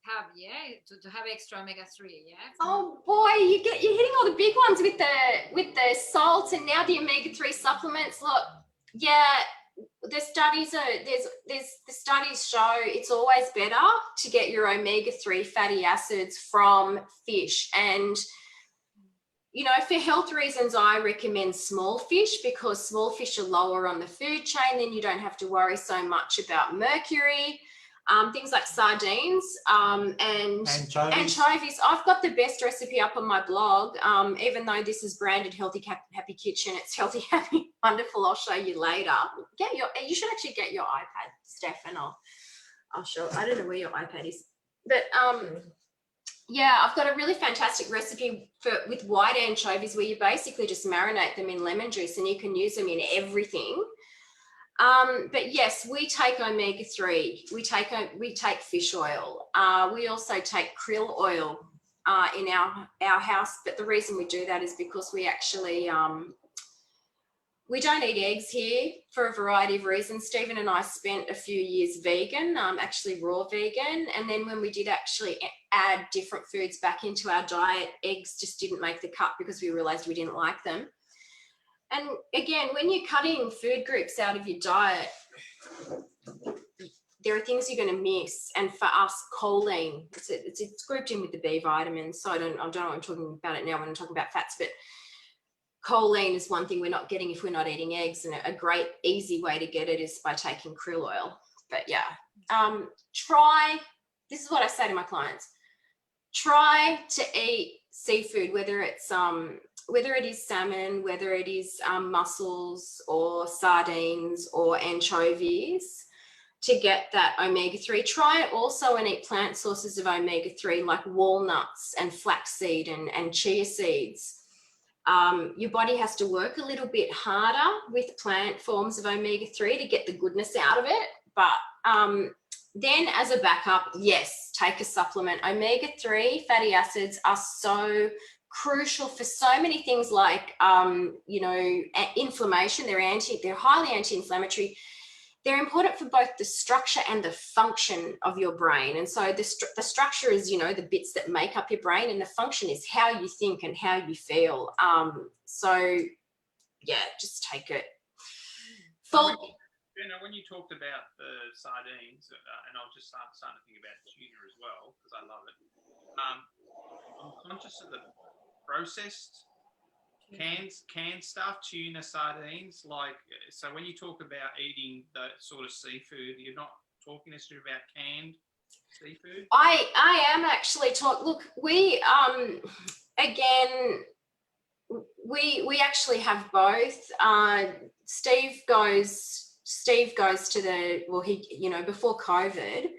have, to have extra omega-3, yeah? Oh boy, you're hitting all the big ones with the salt and now the omega-3 supplements. Look, the studies the studies show it's always better to get your omega-3 fatty acids from fish. And for health reasons, I recommend small fish because small fish are lower on the food chain. Then you don't have to worry so much about mercury. Things like sardines and anchovies. I've got the best recipe up on my blog. Even though this is branded Healthy Happy Kitchen, it's Healthy Happy Wonderful. I'll show you later. You should actually get your iPad, Steph, and I'll show. I don't know where your iPad is, but I've got a really fantastic recipe with white anchovies where you basically just marinate them in lemon juice and you can use them in everything. But yes, we take omega-3. We take fish oil. We also take krill oil in our house. But the reason we do that is because we actually we don't eat eggs here for a variety of reasons. Stephen and I spent a few years vegan, actually raw vegan. And then when we did actually add different foods back into our diet, eggs just didn't make the cut because we realized we didn't like them. And again, when you're cutting food groups out of your diet, there are things you're going to miss. And for us, choline, it's grouped in with the B vitamins. So I don't know what I'm talking about it now when I'm talking about fats, but choline is one thing we're not getting if we're not eating eggs. And a great, easy way to get it is by taking krill oil. But this is what I say to my clients, try to eat seafood, whether it is salmon, whether it is mussels or sardines or anchovies, to get that omega-3. Try it also and eat plant sources of omega-3 like walnuts and flaxseed and chia seeds. Your body has to work a little bit harder with plant forms of omega-3 to get the goodness out of it. But then as a backup, yes, take a supplement. Omega-3 fatty acids are so crucial for so many things like, inflammation. They're highly anti-inflammatory. They're important for both the structure and the function of your brain. And so the structure is, the bits that make up your brain, and the function is how you think and how you feel. Just take it. Jenna, when you talked about the sardines, and I'll just start to think about tuna as well, because I love it. I'm conscious of the processed canned stuff, tuna, sardines. So when you talk about eating the sort of seafood, you're not talking necessarily about canned seafood? I am actually look, we we actually have both. Steve goes to before COVID,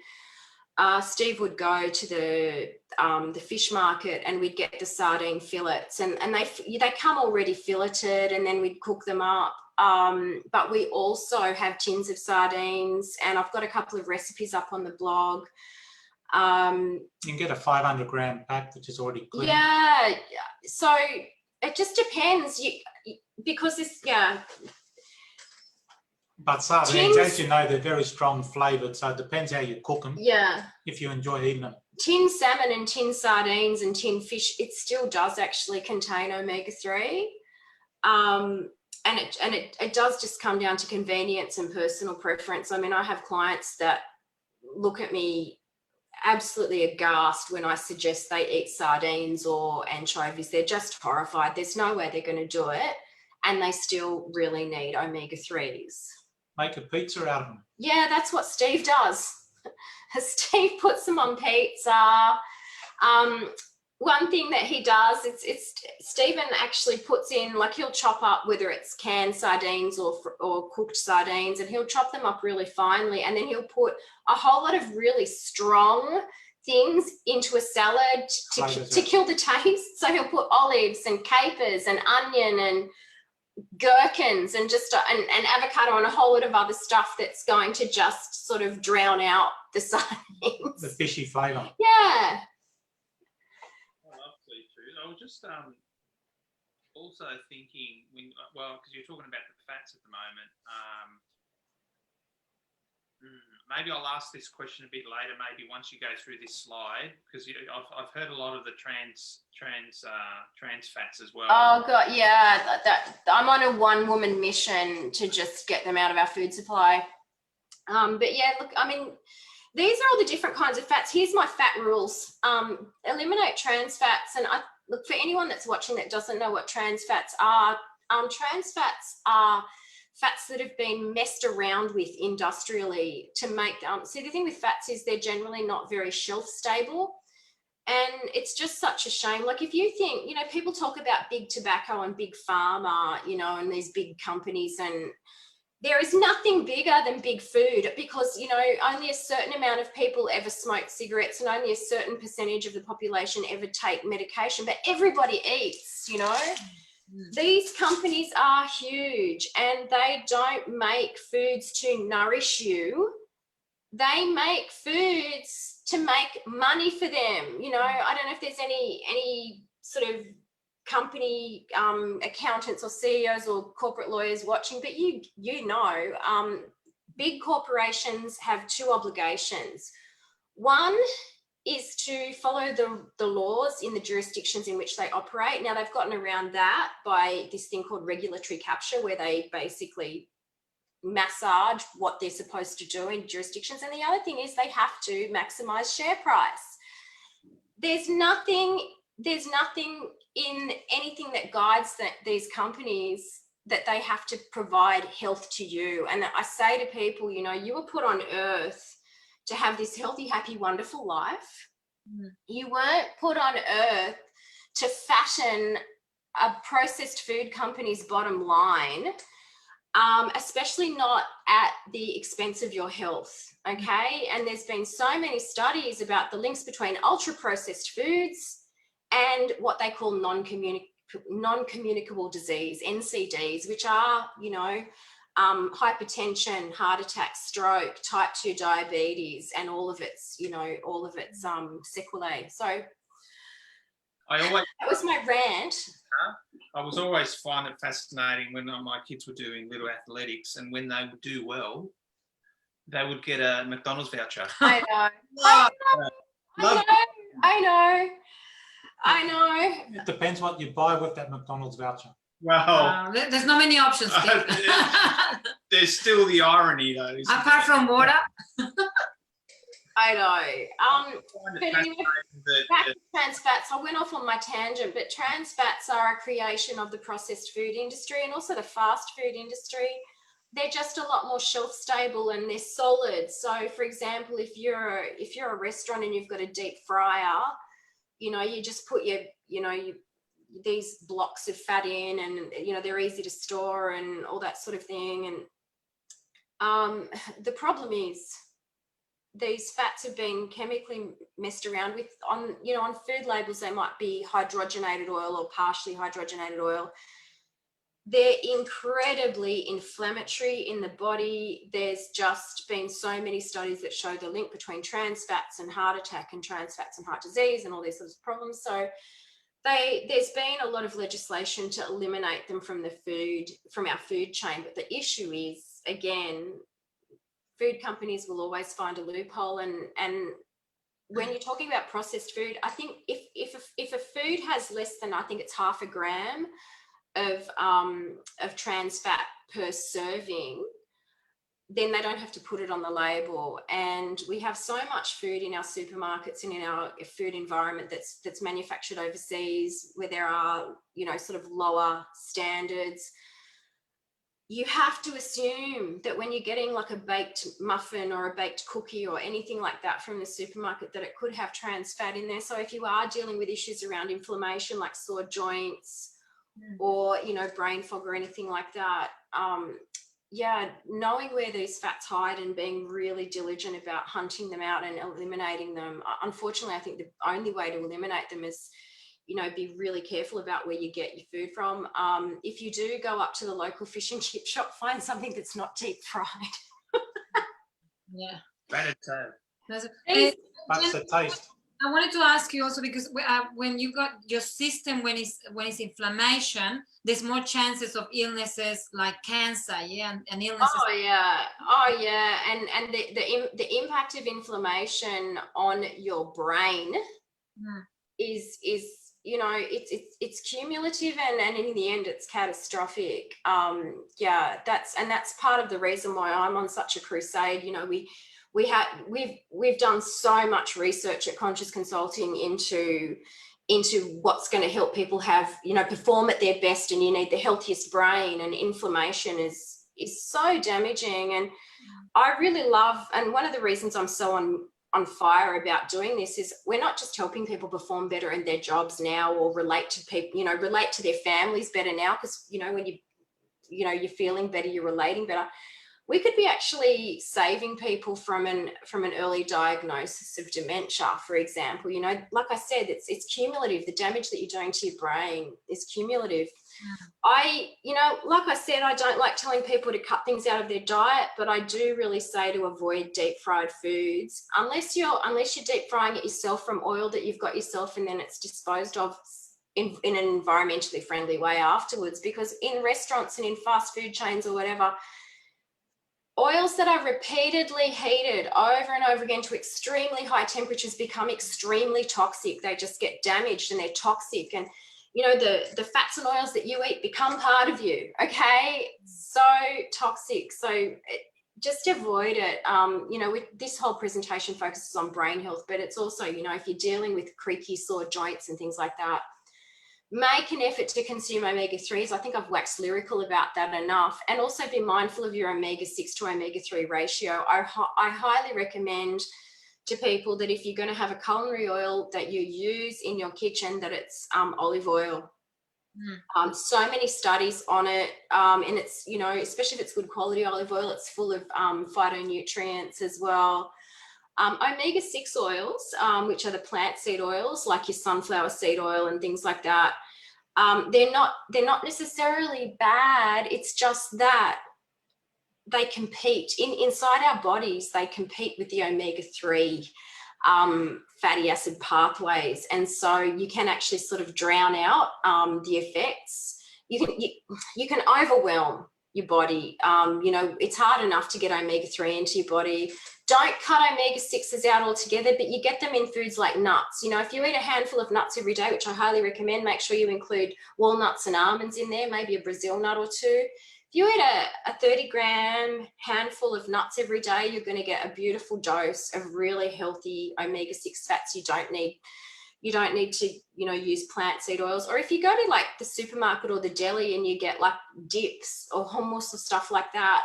Steve would go to the fish market and we'd get the sardine fillets, and they come already filleted, and then we'd cook them up. But we also have tins of sardines, and I've got a couple of recipes up on the blog. You can get a 500 gram pack, which is already clean. Yeah, so it just depends. Because this, yeah. But sardines, as you know, they're very strong flavoured, so it depends how you cook them. Yeah. If you enjoy eating them. Tin salmon and tin sardines and tin fish, it still does actually contain omega-3. And it does just come down to convenience and personal preference. I mean, I have clients that look at me absolutely aghast when I suggest they eat sardines or anchovies. They're just horrified. There's no way they're going to do it, and they still really need omega-3s. Make a pizza out of them. Yeah, that's what Steve does. Steve puts them on pizza. One thing that he does, it's Stephen actually puts in, like, he'll chop up, whether it's canned sardines or cooked sardines, and he'll chop them up really finely, and then he'll put a whole lot of really strong things into a salad to kill the taste. So he'll put olives and capers and onion and gherkins and just an avocado and a whole lot of other stuff that's going to just sort of drown out the sardines. The fishy flavour. Yeah. I was just also thinking, because you're talking about the fats at the moment, maybe I'll ask this question a bit later, maybe once you go through this slide, because I've heard a lot of the trans fats as well. Oh God, yeah, I'm on a one-woman mission to just get them out of our food supply. But yeah, look, I mean, these are all the different kinds of fats. Here's my fat rules. Eliminate trans fats. And look, for anyone that's watching that doesn't know what trans fats are fats that have been messed around with industrially to make, see, the thing with fats is they're generally not very shelf stable. And it's just such a shame. Like, if you think, you know, people talk about big tobacco and big pharma, you know, and these big companies, and there is nothing bigger than big food, because, you know, only a certain amount of people ever smoke cigarettes and only a certain percentage of the population ever take medication, but everybody eats, you know. These companies are huge, and they don't make foods to nourish you. They make foods to make money for them. You know, I don't know if there's any sort of company accountants or CEOs or corporate lawyers watching, but you know, big corporations have two obligations. One is to follow the laws in the jurisdictions in which they operate. Now, they've gotten around that by this thing called regulatory capture, where they basically massage what they're supposed to do in jurisdictions. And the other thing is they have to maximize share price. There's nothing in anything that guides these companies that they have to provide health to you. And I say to people, you know, you were put on earth to have this healthy, happy, wonderful life. You weren't put on earth to fatten a processed food company's bottom line, especially not at the expense of your health, okay? And there's been so many studies about the links between ultra-processed foods and what they call non-communicable disease, NCDs, which are, you know, hypertension, heart attack, stroke, type 2 diabetes, and all of its, you know, sequelae. So that was my rant. I was always find it fascinating when my kids were doing little athletics, and when they would do well, they would get a McDonald's voucher. I know. It depends what you buy with that McDonald's voucher. Well, there's not many options, Steve. There's still the irony, though. Apart from water. I know. But anyway, back to trans fats. I went off on my tangent, but trans fats are a creation of the processed food industry and also the fast food industry. They're just a lot more shelf stable and they're solid. So, for example, if you're a restaurant and you've got a deep fryer, you know, you just put these blocks of fat in, and, you know, they're easy to store and all that sort of thing. And the problem is these fats have been chemically messed around with. On, you know, on food labels, they might be hydrogenated oil or partially hydrogenated oil. They're incredibly inflammatory in the body. There's just been so many studies that show the link between trans fats and heart attack and trans fats and heart disease and all these sorts of problems. So there's been a lot of legislation to eliminate them from our food chain. But the issue is, again, food companies will always find a loophole. And when you're talking about processed food, I think if a food has less than, I think it's 0.5 gram of trans fat per serving, then they don't have to put it on the label. And we have so much food in our supermarkets and in our food environment that's manufactured overseas, where there are, you know, sort of lower standards. You have to assume that when you're getting like a baked muffin or a baked cookie or anything like that from the supermarket, that it could have trans fat in there. So if you are dealing with issues around inflammation, like sore joints or, you know, brain fog or anything like that, yeah, knowing where these fats hide and being really diligent about hunting them out and eliminating them. Unfortunately, I think the only way to eliminate them is, you know, be really careful about where you get your food from. If you do go up to the local fish and chip shop, find something that's not deep fried. Yeah. Ratatouille. That's the taste. I wanted to ask you also, because when you got your system, when it's inflammation, there's more chances of illnesses like cancer, yeah, and illnesses. Oh yeah, and the impact of inflammation on your brain is you know, it's cumulative, and in the end it's catastrophic. Yeah, that's part of the reason why I'm on such a crusade. You know, we've done so much research at Conscious Consulting into what's going to help people have, you know, perform at their best, and you need the healthiest brain, and inflammation is so damaging. And I really love, and one of the reasons I'm so on fire about doing this is we're not just helping people perform better in their jobs now, or relate to people, you know, relate to their families better now, because, you know, when you're feeling better, you're relating better. We could be actually saving people from an early diagnosis of dementia, for example. You know, like I said, it's cumulative. The damage that you're doing to your brain is cumulative. You know, like I said, I don't like telling people to cut things out of their diet, but I do really say to avoid deep fried foods, unless you're deep frying it yourself from oil that you've got yourself, and then it's disposed of in an environmentally friendly way afterwards. Because in restaurants and in fast food chains or whatever, oils that are repeatedly heated over and over again to extremely high temperatures become extremely toxic. They just get damaged and they're toxic. And, you know, the fats and oils that you eat become part of you, okay? So toxic. So just avoid it. You know, this whole presentation focuses on brain health, but it's also, you know, if you're dealing with creaky, sore joints and things like that, make an effort to consume omega-3s. I think I've waxed lyrical about that enough. And also be mindful of your omega-6 to omega-3 ratio. I highly recommend to people that if you're going to have a culinary oil that you use in your kitchen, that it's olive oil. So many studies on it, and it's, you know, especially if it's good quality olive oil, it's full of phytonutrients as well. Omega-6 oils, which are the plant seed oils, like your sunflower seed oil and things like that, they're not necessarily bad. It's just that they compete inside our bodies. They compete with the omega-3 fatty acid pathways, and so you can actually sort of drown out the effects. You can overwhelm your body. You know, it's hard enough to get omega-3 into your body. Don't cut omega-6s out altogether, but you get them in foods like nuts. You know, if you eat a handful of nuts every day, which I highly recommend, make sure you include walnuts and almonds in there, maybe a Brazil nut or two. If you eat a 30-gram handful of nuts every day, you're going to get a beautiful dose of really healthy omega-6 fats. You don't need to, you know, use plant seed oils. Or if you go to like the supermarket or the deli and you get like dips or hummus or stuff like that,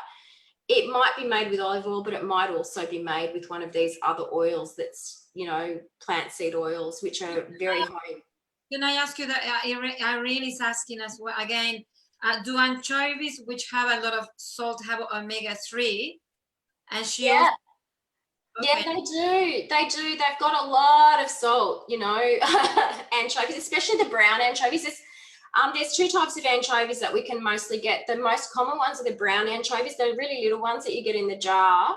it might be made with olive oil, but it might also be made with one of these other oils that's, you know, plant seed oils, which are very high. Can I ask you that? Irene is asking us again, do anchovies, which have a lot of salt, have omega-3? And she also, Yeah, they do. They do. They've got a lot of salt, you know, anchovies, especially the brown anchovies. There's two types of anchovies that we can mostly get. The most common ones are the brown anchovies. They're really little ones that you get in the jar.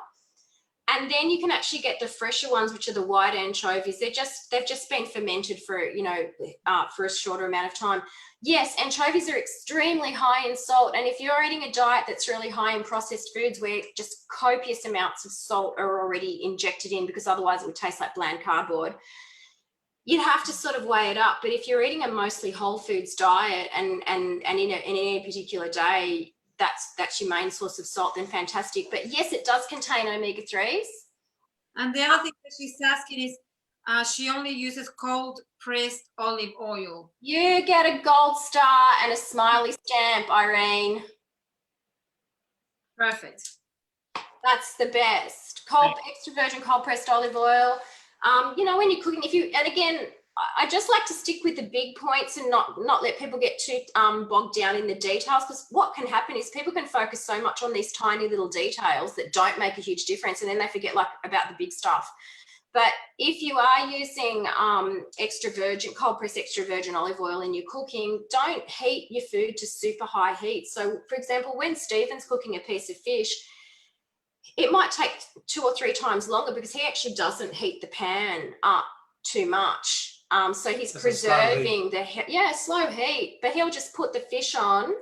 And then you can actually get the fresher ones, which are the white anchovies. They've just been fermented for, you know, for a shorter amount of time. Yes, anchovies are extremely high in salt. And if you're eating a diet that's really high in processed foods where just copious amounts of salt are already injected in, because otherwise it would taste like bland cardboard, you'd have to sort of weigh it up. But if you're eating a mostly whole foods diet and in any particular day, that's your main source of salt, then fantastic. But yes, it does contain omega-3s. And the other thing that she's asking is she only uses cold pressed olive oil. You get a gold star and a smiley stamp, Irene. Perfect. That's the best. Extra virgin cold pressed olive oil. You know, when you're cooking, and again, I just like to stick with the big points and not let people get too bogged down in the details, because what can happen is people can focus so much on these tiny little details that don't make a huge difference, and then they forget about the big stuff. But if you are using cold pressed extra virgin olive oil in your cooking, don't heat your food to super high heat. So for example, when Stephen's cooking a piece of fish, it might take 2 or 3 times longer because he actually doesn't heat the pan up too much. So he's preserving slow heat, but he'll just put the fish on,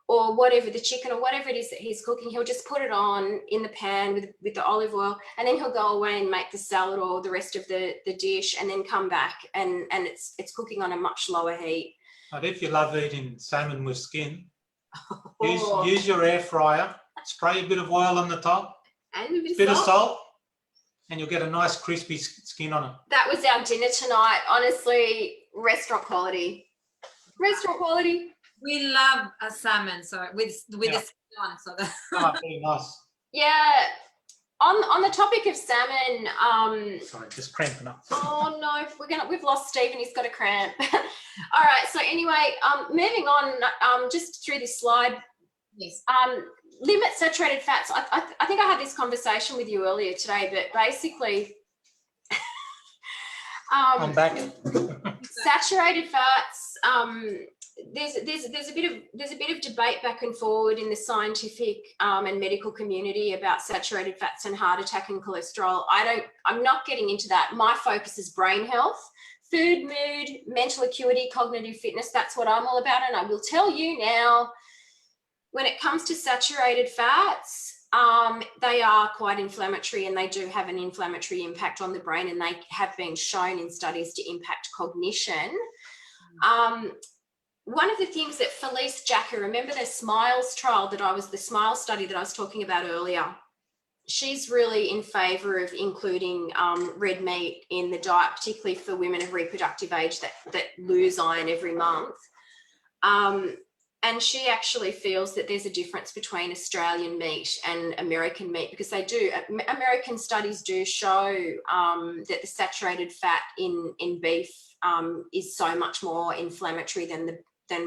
or whatever, the chicken or whatever it is that he's cooking, he'll just put it on in the pan with the olive oil, and then he'll go away and make the salad or the rest of the dish, and then come back and it's cooking on a much lower heat. But if you love eating salmon with skin, use your air fryer, spray a bit of oil on the top, and a bit of salt, and you'll get a nice crispy skin on it. That was our dinner tonight. Honestly, restaurant quality. Restaurant quality. We love a salmon, so with the skin on, so that's Pretty nice. Yeah. On the topic of salmon, sorry, just cramping up. Oh no, we've lost Stephen. He's got a cramp. All right. So anyway, moving on, just through this slide. Yes. Limit saturated fats. I think I had this conversation with you earlier today, but basically, I'm back. Saturated fats. There's a bit of debate back and forward in the scientific and medical community about saturated fats and heart attack and cholesterol. I'm not getting into that. My focus is brain health, food, mood, mental acuity, cognitive fitness. That's what I'm all about. And I will tell you now, when it comes to saturated fats, they are quite inflammatory, and they do have an inflammatory impact on the brain, and they have been shown in studies to impact cognition. One of the things that Felice Jacker, remember the SMILES trial the SMILES study that I was talking about earlier, she's really in favour of including red meat in the diet, particularly for women of reproductive age that lose iron every month. And she actually feels that there's a difference between Australian meat and American meat, because they do. American studies do show that the saturated fat in beef is so much more inflammatory than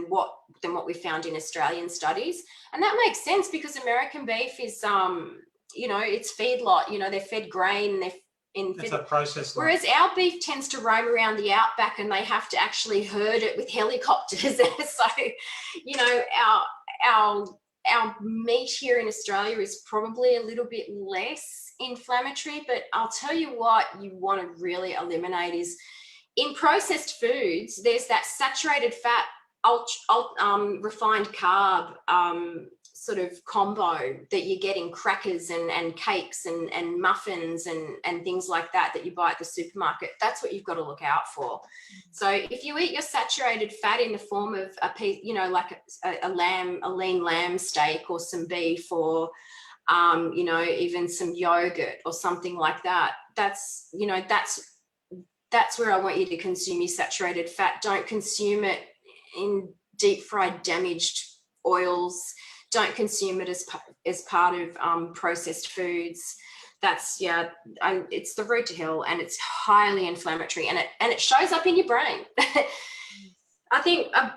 what we found in Australian studies. And that makes sense, because American beef is, it's feedlot. They're fed grain, It's a process. Whereas our beef tends to roam around the outback, and they have to actually herd it with helicopters. So, our meat here in Australia is probably a little bit less inflammatory. But I'll tell you what you want to really eliminate is, in processed foods, there's that saturated fat, refined carb sort of combo that you get in crackers and cakes and muffins and things like that you buy at the supermarket. That's what you've got to look out for. So if you eat your saturated fat in the form of a piece, like a lean lamb steak or some beef or even some yogurt or something like that, that's where I want you to consume your saturated fat. Don't consume it in deep fried damaged oils. Don't consume it as part of processed foods. It's the road to hell, and it's highly inflammatory, and it shows up in your brain. I think a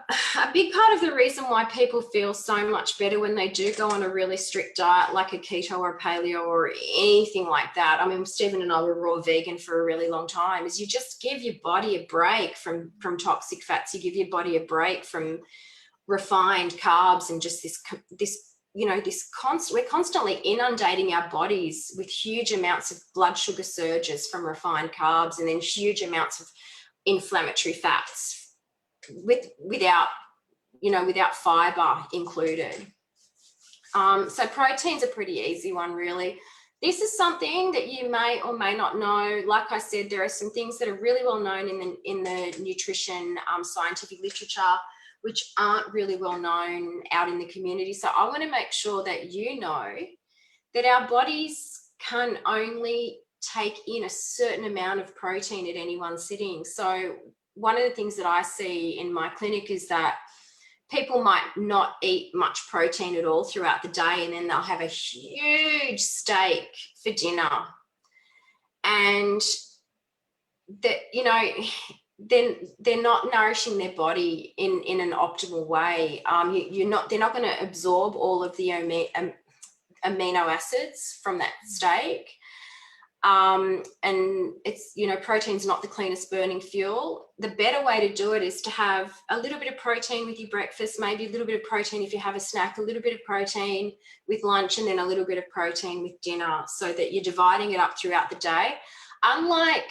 big part of the reason why people feel so much better when they do go on a really strict diet, like a keto or a paleo or anything like that. I mean, Stephen and I were raw vegan for a really long time, is you just give your body a break from toxic fats. You give your body a break from refined carbs and just we're constantly inundating our bodies with huge amounts of blood sugar surges from refined carbs, and then huge amounts of inflammatory fats without fiber included. So protein's a pretty easy one, really. This is something that you may or may not know. Like I said, there are some things that are really well known in the nutrition scientific literature, which aren't really well known out in the community. So I want to make sure that you know that our bodies can only take in a certain amount of protein at any one sitting. So one of the things that I see in my clinic is that people might not eat much protein at all throughout the day, and then they'll have a huge steak for dinner. And that, then they're not nourishing their body in an optimal way. They're not going to absorb all of the amino acids from that steak. And it's, protein's not the cleanest burning fuel. The better way to do it is to have a little bit of protein with your breakfast, maybe a little bit of protein if you have a snack, a little bit of protein with lunch, and then a little bit of protein with dinner, so that you're dividing it up throughout the day. Unlike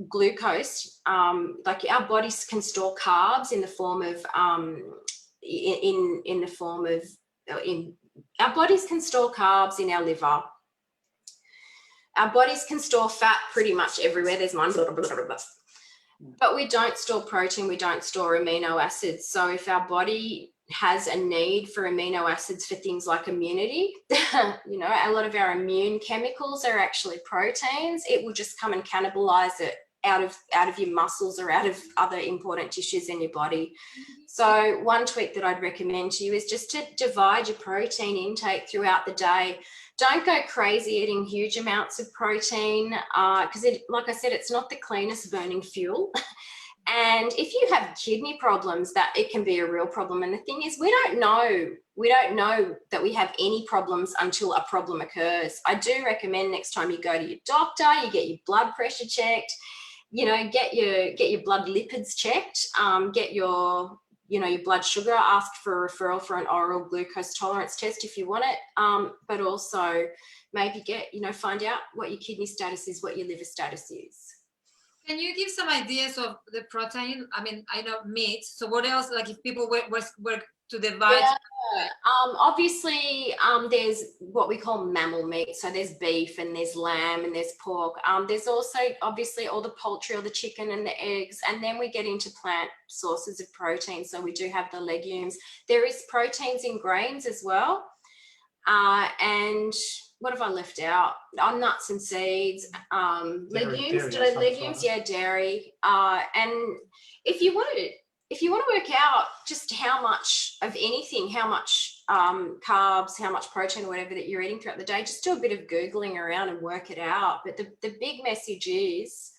glucose, like our bodies can store carbs in the form of our bodies can store carbs in our liver. Our bodies can store fat pretty much everywhere. There's mine, blah, blah, blah, blah, blah. But we don't store protein, we don't store amino acids. So if our body has a need for amino acids for things like immunity, a lot of our immune chemicals are actually proteins. It will just come and cannibalize it out of your muscles or out of other important tissues in your body. So one tweak that I'd recommend to you is just to divide your protein intake throughout the day. Don't go crazy eating huge amounts of protein, because like I said, it's not the cleanest burning fuel. And if you have kidney problems, that it can be a real problem. And the thing is, we don't know that we have any problems until a problem occurs. I do recommend next time you go to your doctor, you get your blood pressure checked, get your blood lipids checked, get your blood sugar, ask for a referral for an oral glucose tolerance test if you want it, but also maybe find out what your kidney status is, what your liver status is. Can you give some ideas of the protein? I mean, I know meat. So what else, like if people were to divide? Yeah. Obviously, there's what we call mammal meat. So there's beef and there's lamb and there's pork. There's also obviously all the poultry or the chicken and the eggs. And then we get into plant sources of protein. So we do have the legumes. There is proteins in grains as well. And what have I left out? Nuts and seeds, legumes. Did I legumes? Yeah, dairy. And if you want to work out just how much of anything, how much carbs, how much protein or whatever that you're eating throughout the day, just do a bit of Googling around and work it out. But the big message is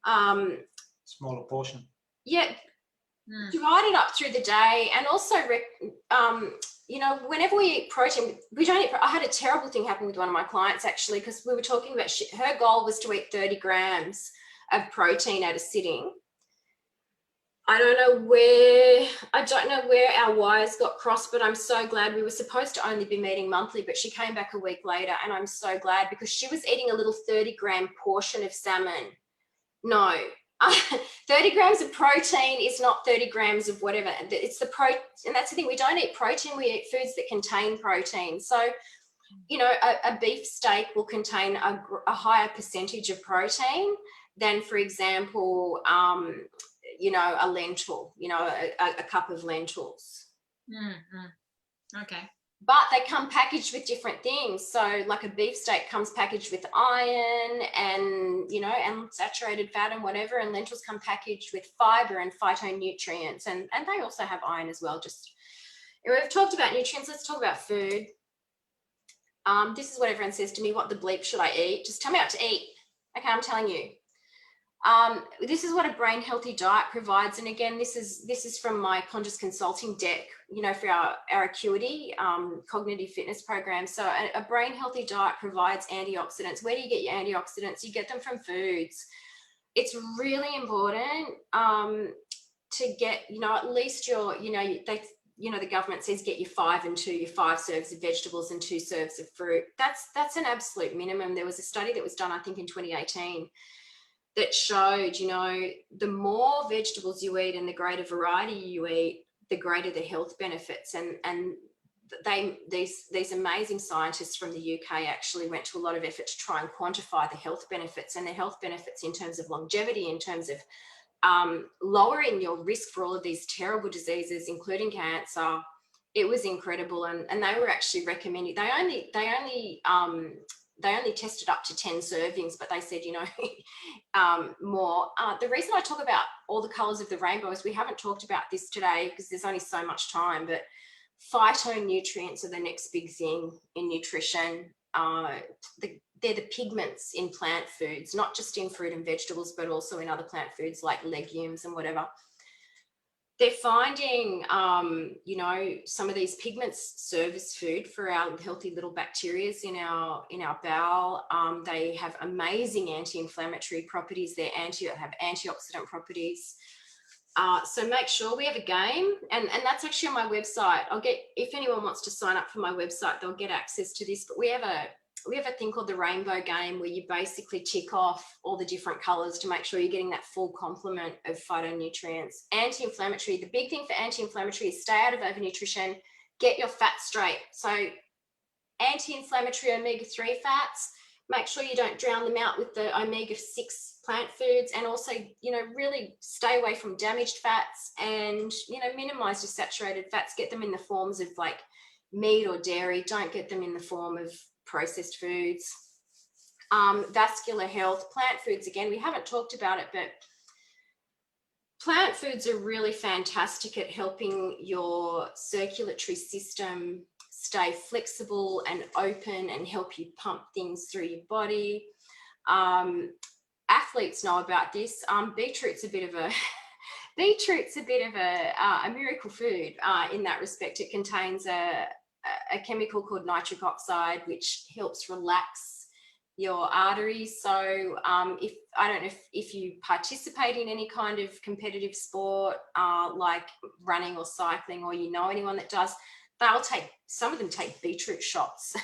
smaller portion. Yeah. Divide it up through the day, and also whenever we eat protein, we don't eat. I had a terrible thing happen with one of my clients actually, because we were talking about her goal was to eat 30 grams of protein at a sitting. I don't know where our wires got crossed, but I'm so glad. We were supposed to only be meeting monthly, but she came back a week later, and I'm so glad, because she was eating a little 30-gram portion of salmon. No. 30 grams of protein is not 30 grams of whatever. It's the and that's the thing. We don't eat protein. We eat foods that contain protein. So, a beef steak will contain a higher percentage of protein than, for example, a lentil. A cup of lentils. Mm-hmm. Okay. But they come packaged with different things. So like a beef steak comes packaged with iron and, and saturated fat and whatever, and lentils come packaged with fiber and phytonutrients. And they also have iron as well. We've talked about nutrients. Let's talk about food. This is what everyone says to me. What the bleep should I eat? Just tell me what to eat. Okay, I'm telling you. This is what a brain healthy diet provides. And again, this is from my conscious consulting deck, you know, for our Acuity cognitive fitness program. So a brain healthy diet provides antioxidants. Where do you get your antioxidants? You get them from foods. It's really important to get, you know, at least your, you know, the government says get your 5 and 2, your 5 serves of vegetables and 2 serves of fruit. That's an absolute minimum. There was a study that was done, I think, in 2018 that showed, you know, the more vegetables you eat and the greater variety you eat, the greater the health benefits. And these amazing scientists from the UK actually went to a lot of effort to try and quantify the health benefits, and the health benefits in terms of longevity, in terms of lowering your risk for all of these terrible diseases, including cancer. It was incredible. And they were actually recommending, they only tested up to 10 servings, but they said, you know, more. The reason I talk about all the colors of the rainbow is we haven't talked about this today because there's only so much time, but phytonutrients are the next big thing in nutrition. They're the pigments in plant foods, not just in fruit and vegetables, but also in other plant foods like legumes and whatever. They're finding, you know, some of these pigments serve as food for our healthy little bacteria in our bowel. They have amazing anti-inflammatory properties. They have antioxidant properties. So make sure we have a game, and that's actually on my website. If anyone wants to sign up for my website, they'll get access to this. But we have a thing called the rainbow game, where you basically tick off all the different colors to make sure you're getting that full complement of phytonutrients. Anti-inflammatory, the big thing for anti-inflammatory is stay out of overnutrition, get your fat straight. So anti-inflammatory omega-3 fats, make sure you don't drown them out with the omega-6 plant foods, and also, you know, really stay away from damaged fats, and, you know, minimize your saturated fats. Get them in the forms of like meat or dairy. Don't get them in the form of processed foods. Vascular health, plant foods, again, we haven't talked about it, but plant foods are really fantastic at helping your circulatory system stay flexible and open and help you pump things through your body. Athletes know about this. Beetroot's a bit of a miracle food in that respect. It contains a chemical called nitric oxide, which helps relax your arteries. So I don't know if you participate in any kind of competitive sport, like running or cycling, or you know anyone that does, some of them take beetroot shots.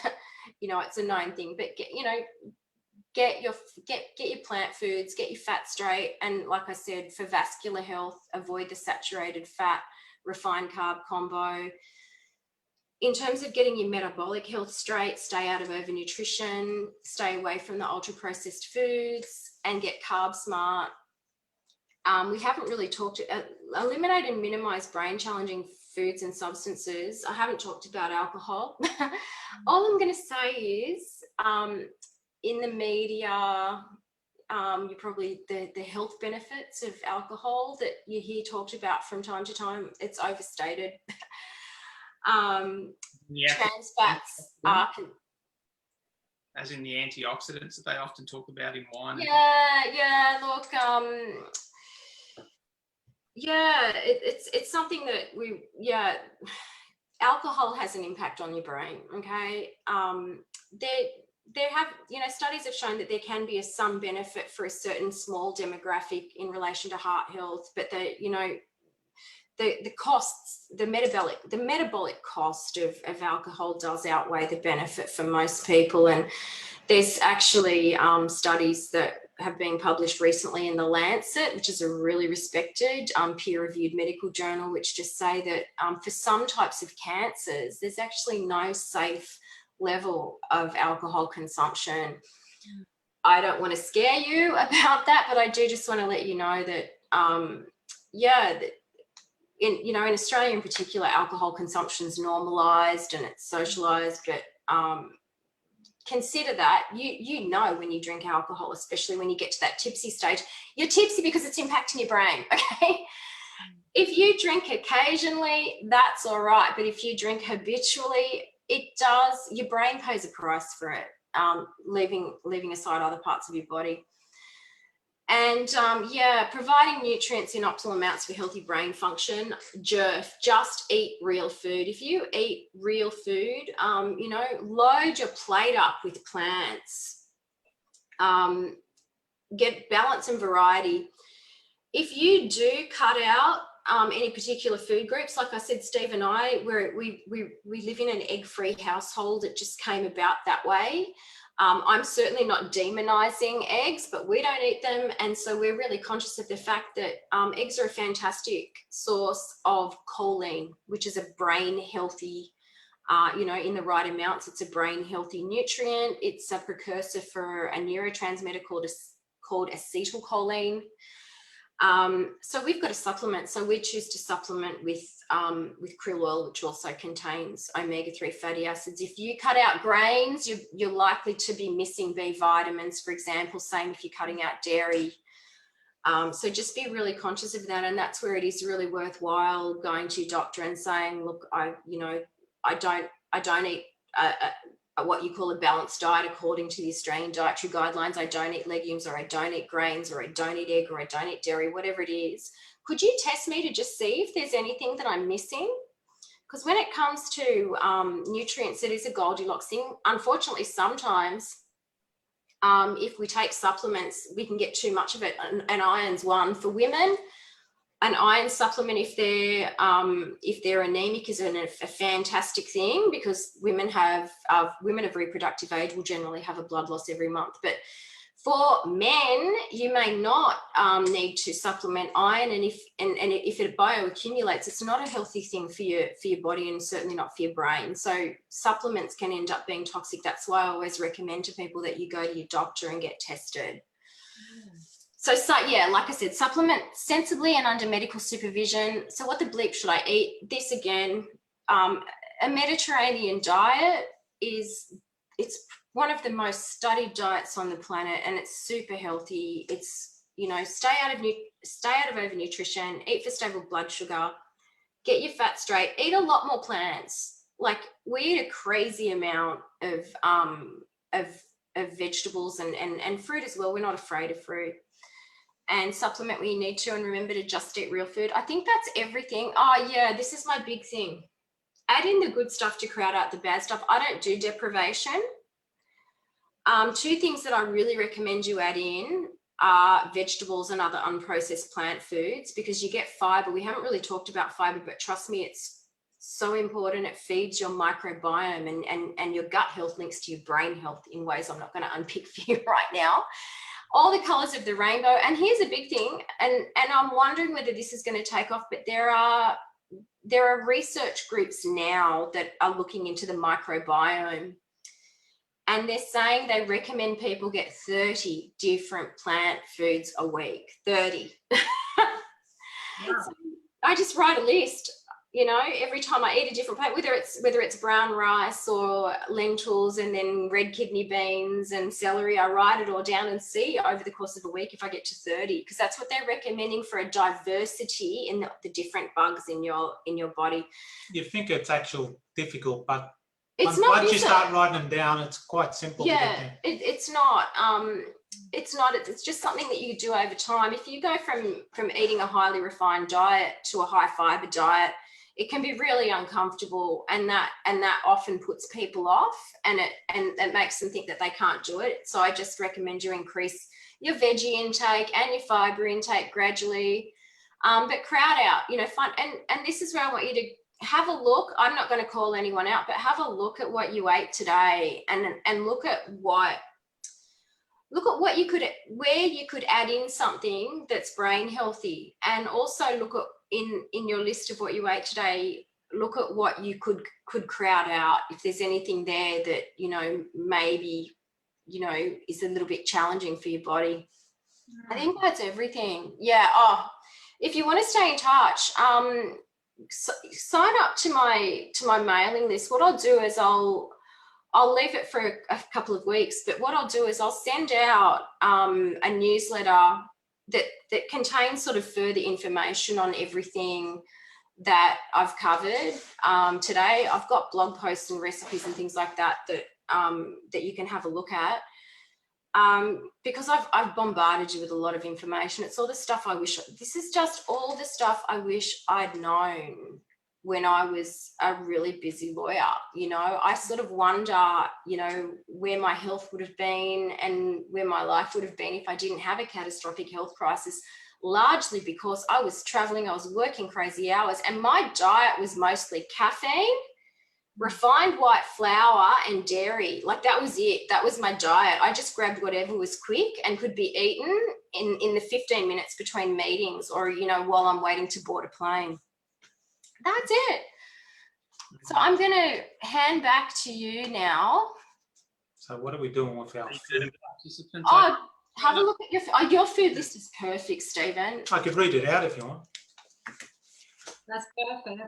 You know, it's a known thing. But get your plant foods, get your fat straight, and like I said, for vascular health, avoid the saturated fat, refined carb combo. In terms of getting your metabolic health straight, stay out of overnutrition, stay away from the ultra-processed foods, and get carb smart. We haven't really talked, eliminate and minimize brain-challenging foods and substances. I haven't talked about alcohol. All I'm going to say is, in the media, you probably, the health benefits of alcohol that you hear talked about from time to time, it's overstated. Trans fats are, as in the antioxidants that they often talk about in wine. Look, it's something that alcohol has an impact on your brain. Okay, there have, studies have shown that there can be some benefit for a certain small demographic in relation to heart health, but the costs, the metabolic cost of alcohol does outweigh the benefit for most people. And there's actually studies that have been published recently in The Lancet, which is a really respected peer-reviewed medical journal, which just say that for some types of cancers, there's actually no safe level of alcohol consumption. I don't want to scare you about that, but I do just want to let you know that, in Australia in particular, alcohol consumption is normalised and it's socialised, but consider that you know when you drink alcohol, especially when you get to that tipsy stage, you're tipsy because it's impacting your brain, okay? If you drink occasionally, that's all right, but if you drink habitually, your brain pays a price for it, leaving aside other parts of your body. And yeah, providing nutrients in optimal amounts for healthy brain function. Just eat real food. If you eat real food, you know, load your plate up with plants. Get balance and variety. If you do cut out any particular food groups, like I said, Steve and I, we live in an egg-free household. It just came about that way. I'm certainly not demonizing eggs, but we don't eat them. And so we're really conscious of the fact that eggs are a fantastic source of choline, which is a brain healthy, you know, in the right amounts, it's a brain healthy nutrient. It's a precursor for a neurotransmitter called acetylcholine. So we've got a supplement. So we choose to supplement with krill oil, which also contains omega-3 fatty acids. If you cut out grains, you're likely to be missing B vitamins, for example. Same if you're cutting out dairy. So just be really conscious of that. And that's where it is really worthwhile going to your doctor and saying, look, I don't eat what you call a balanced diet according to the Australian dietary guidelines. I don't eat legumes, or I don't eat grains, or I don't eat egg, or I don't eat dairy, whatever it is. Could you test me to just see if there's anything that I'm missing? Because when it comes to nutrients, it is a Goldilocks thing. Unfortunately, sometimes if we take supplements, we can get too much of it. And iron's one. For women, an iron supplement, if they're anemic, is a fantastic thing, because women of reproductive age will generally have a blood loss every month. But for men, you may not need to supplement iron, and if it bioaccumulates, it's not a healthy thing for your body, and certainly not for your brain. So supplements can end up being toxic. That's why I always recommend to people that you go to your doctor and get tested. So yeah, like I said, supplement sensibly and under medical supervision. So what the bleep should I eat? This again, a Mediterranean diet it's one of the most studied diets on the planet, and it's super healthy. It's, you know, stay out of overnutrition, eat for stable blood sugar, get your fat straight, eat a lot more plants. Like, we eat a crazy amount of vegetables and fruit as well. We're not afraid of fruit. And supplement when you need to, and remember to just eat real food. I think that's everything. Oh yeah, this is my big thing. Add in the good stuff to crowd out the bad stuff. I don't do deprivation. Two things that I really recommend you add in are vegetables and other unprocessed plant foods, because you get fiber. We haven't really talked about fiber, but trust me, it's so important. It feeds your microbiome, and your gut health links to your brain health in ways I'm not going to unpick for you right now. All the colors of the rainbow. And here's a big thing, and I'm wondering whether this is going to take off, but there are research groups now that are looking into the microbiome, and they're saying they recommend people get 30 different plant foods a week. 30. Wow. So I just write a list, you know, every time I eat a different plant, whether it's brown rice or lentils, and then red kidney beans and celery, I write it all down and see over the course of a week if I get to 30, because that's what they're recommending for a diversity in the different bugs in your body. You think it's actually difficult, but it's not. Once you start writing them down, it's quite simple. Yeah, it's not. It's not. It's just something that you do over time. If you go from eating a highly refined diet to a high fiber diet, it can be really uncomfortable, and that often puts people off, and it makes them think that they can't do it. So I just recommend you increase your veggie intake and your fiber intake gradually, but crowd out, you know, fun. And this is where I want you to have a look. I'm not going to call anyone out, but have a look at what you ate today, and look at what you could, where you could add in something that's brain healthy, and also look at in your list of what you ate today, look at what you could crowd out. If there's anything there that, you know, maybe, you know, is a little bit challenging for your body. I think that's everything. Yeah. Oh, if you want to stay in touch, sign up to my mailing list. What I'll do is I'll leave it for a couple of weeks, but what I'll do is I'll send out a newsletter that contains sort of further information on everything that I've covered today. I've got blog posts and recipes and things like that that you can have a look at. because I've bombarded you with a lot of information. It's all the stuff this is just all the stuff I wish I'd known when I was a really busy lawyer. You know, I sort of wonder, you know, where my health would have been and where my life would have been if I didn't have a catastrophic health crisis, largely because I was traveling, I was working crazy hours, and my diet was mostly caffeine, refined white flour and dairy. Like, that was it. That was my diet. I just grabbed whatever was quick and could be eaten in the 15 minutes between meetings, or, you know, while I'm waiting to board a plane. That's it. So I'm going to hand back to you now. So what are we doing with our food? Oh, have a look at your food list is perfect, Stephen. I could read it out if you want. That's perfect.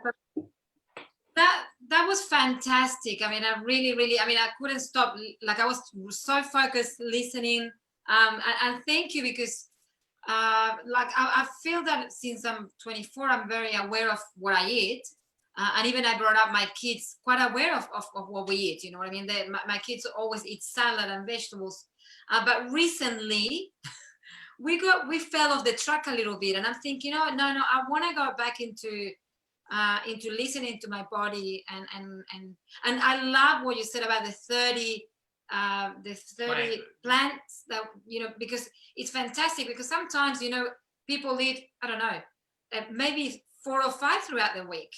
That was fantastic. I mean, I really, I mean, I couldn't stop. Like, I was so focused listening. And thank you, because like I feel that since I'm 24, I'm very aware of what I eat. And even I brought up my kids quite aware of what we eat. You know what I mean? My kids always eat salad and vegetables. But recently, we fell off the track a little bit. And I'm thinking, no, I want to go back into listening to my body. And I love what you said about the 30 plants that, you know, because it's fantastic, because sometimes, you know, people eat, I don't know, maybe 4 or 5 throughout the week.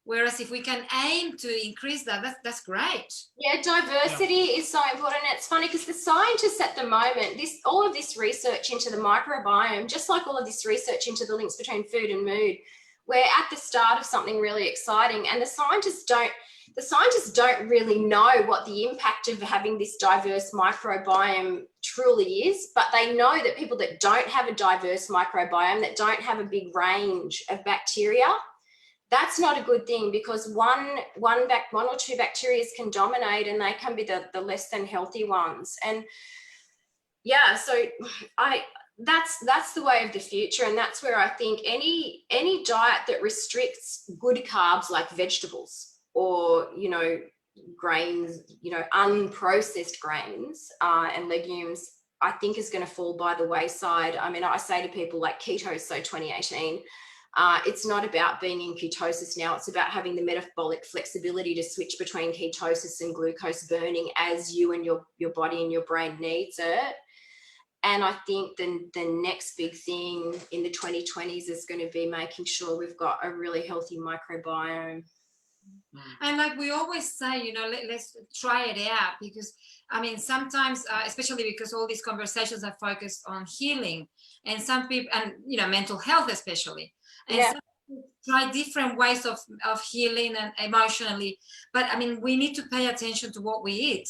Whereas if we can aim to increase that's great. Yeah, diversity is so important. It's funny because the scientists at the moment, all of this research into the microbiome, just like all of this research into the links between food and mood, we're at the start of something really exciting, and the scientists don't really know what the impact of having this diverse microbiome truly is, but they know that people that don't have a diverse microbiome, that don't have a big range of bacteria, that's not a good thing, because one or two bacteria can dominate, and they can be the less than healthy ones. And yeah, so that's the way of the future. And that's where I think any diet that restricts good carbs like vegetables, or, you know, grains, you know, unprocessed grains and legumes, I think is going to fall by the wayside. I mean, I say to people like keto, so 2018, it's not about being in ketosis now. It's about having the metabolic flexibility to switch between ketosis and glucose burning as you and your body and your brain needs it. And I think the next big thing in the 2020s is going to be making sure we've got a really healthy microbiome. And like we always say, you know, let's try it out, because I mean, sometimes, especially because all these conversations are focused on healing, and some people, and, you know, mental health especially, and yeah. some people try different ways of healing and emotionally. But I mean, we need to pay attention to what we eat.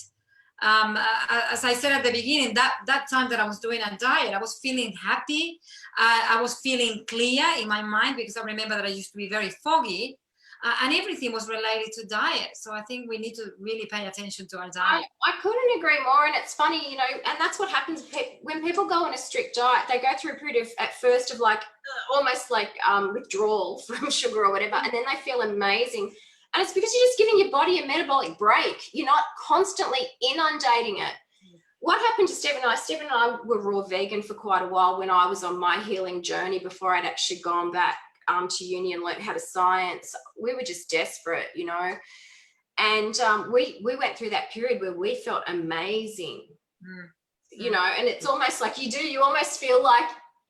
As I said at the beginning, that time that I was doing a diet, I was feeling happy. I was feeling clear in my mind, because I remember that I used to be very foggy. And everything was related to diet. So I think we need to really pay attention to our diet. I couldn't agree more. And it's funny, you know, and that's what happens when people go on a strict diet. They go through a period at first of like almost like withdrawal from sugar or whatever, and then they feel amazing. And it's because you're just giving your body a metabolic break. You're not constantly inundating it. What happened to Stephen and I? Stephen and I were raw vegan for quite a while when I was on my healing journey, before I'd actually gone back to uni and learned how to science. We were just desperate, you know, and we went through that period where we felt amazing, you know, and it's almost like you almost feel like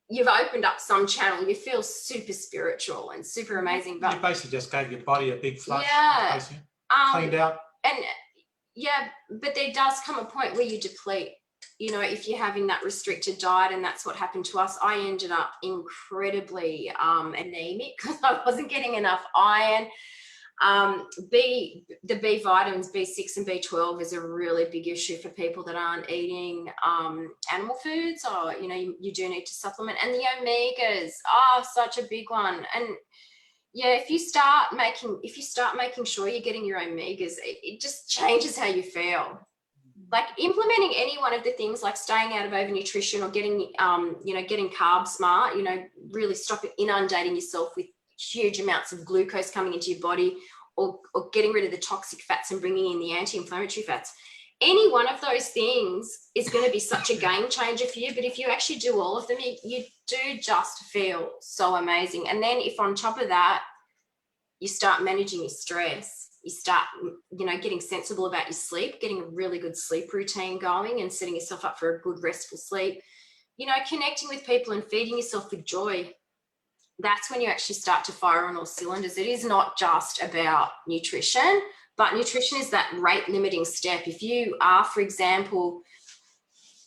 you've opened up some channel. You feel super spiritual and super amazing. But you basically just gave your body a big flush. Yeah, cleaned out. And yeah, but there does come a point where you deplete. You know, if you're having that restricted diet, and that's what happened to us. I ended up incredibly anemic because I wasn't getting enough iron. The B vitamins, B6 and B12 is a really big issue for people that aren't eating animal foods, or, you know, you do need to supplement. And the omegas are such a big one. And yeah, if you start making sure you're getting your omegas, it just changes how you feel. Like implementing any one of the things, like staying out of overnutrition, or getting, you know, getting carb smart, you know, really stopping inundating yourself with huge amounts of glucose coming into your body, or getting rid of the toxic fats and bringing in the anti-inflammatory fats. any one of those things is going to be such a game changer for you. But if you actually do all of them, you do just feel so amazing. And then if on top of that, you start managing your stress, you start, you know, getting sensible about your sleep, getting a really good sleep routine going and setting yourself up for a good restful sleep, you know, connecting with people and feeding yourself with joy. That's when you actually start to fire on all cylinders. It is not just about nutrition, but nutrition is that rate limiting step. If you are, for example,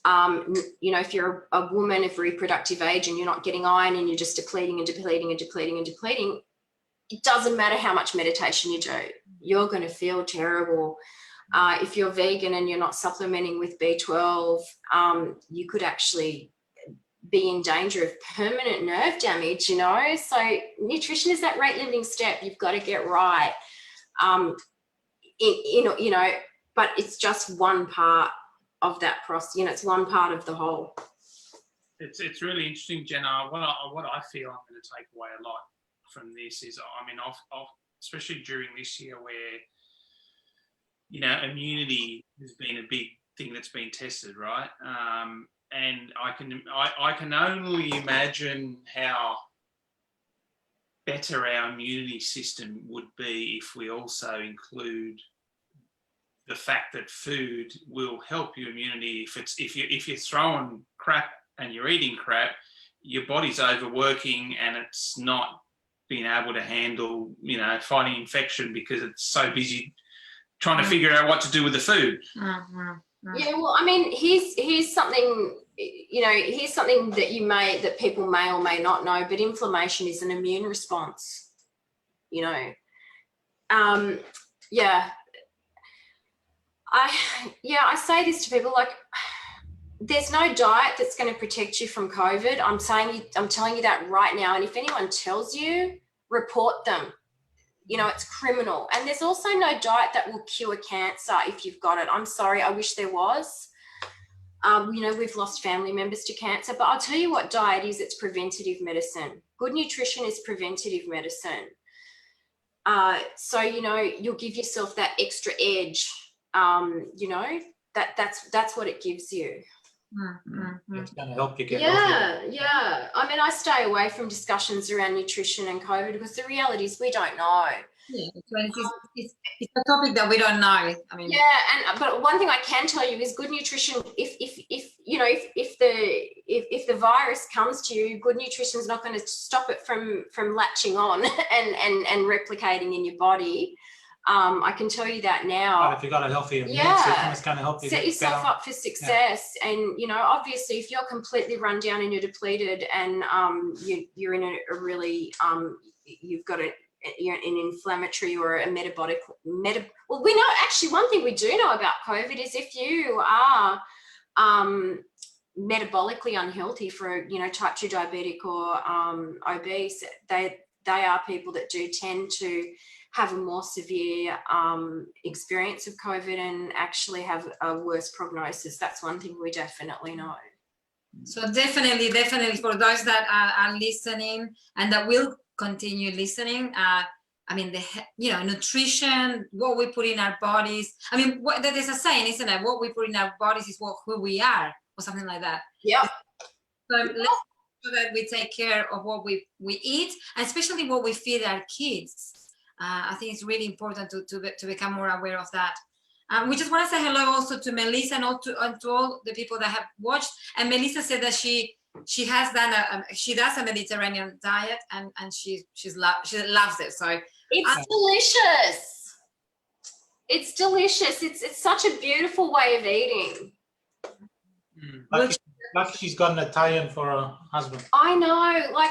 you know, if you're a woman of reproductive age and you're not getting iron and you're just depleting and depleting and depleting and depleting, it doesn't matter how much meditation you do, you're going to feel terrible. If you're vegan and you're not supplementing with B12, you could actually be in danger of permanent nerve damage, you know. So nutrition is that rate limiting step you've got to get right. You know, but it's just one part of that process. You know, it's one part of the whole. It's really interesting, Jenna. What I feel I'm going to take away a lot from this is, I mean, especially during this year where, you know, immunity has been a big thing that's been tested, right? And I can only imagine how better our immunity system would be if we also include the fact that food will help your immunity. If you're throwing crap and you're eating crap, your body's overworking and it's not being able to handle, you know, fighting infection because it's so busy trying to figure out what to do with the food. Yeah, well, I mean, here's something, you know, here's something that people may or may not know, but inflammation is an immune response, you know. I say this to people, like, there's no diet that's going to protect you from COVID. I'm telling you that right now. And if anyone tells you, report them. You know, it's criminal. And there's also no diet that will cure cancer if you've got it. I'm sorry, I wish there was. You know, we've lost family members to cancer, but I'll tell you what diet is. It's preventative medicine. Good nutrition is preventative medicine. So, you know, you'll give yourself that extra edge. You know, that's what it gives you. It's going to help you get healthier. Yeah. I mean, I stay away from discussions around nutrition and COVID because the reality is we don't know. Yeah, it's a topic that we don't know. I mean, yeah, but one thing I can tell you is good nutrition. If you know, if the virus comes to you, good nutrition is not going to stop it from latching on and replicating in your body. I can tell you that now. But if you've got a healthy immune system, it's going to help you set yourself up for success. Yeah. And, you know, obviously if you're completely run down and you're depleted and you're in a really, you've got you're an inflammatory or a metabolic, well, we know, actually one thing we do know about COVID is if you are metabolically unhealthy for, you know, type 2 diabetic or obese, they are people that do tend to have a more severe experience of COVID and actually have a worse prognosis. That's one thing we definitely know. So definitely for those that are listening and that will continue listening, I mean, you know, nutrition, what we put in our bodies. I mean, there's a saying, isn't it? What we put in our bodies is who we are, or something like that. Yeah. So let's make sure that we take care of what we eat, and especially what we feed our kids. I think it's really important to become more aware of that. We just want to say hello also to Melissa and to all the people that have watched. And Melissa said that she has done she does a Mediterranean diet and she loves it. So it's delicious. It's delicious. It's such a beautiful way of eating. Lucky she's got an Italian for a husband. I know, like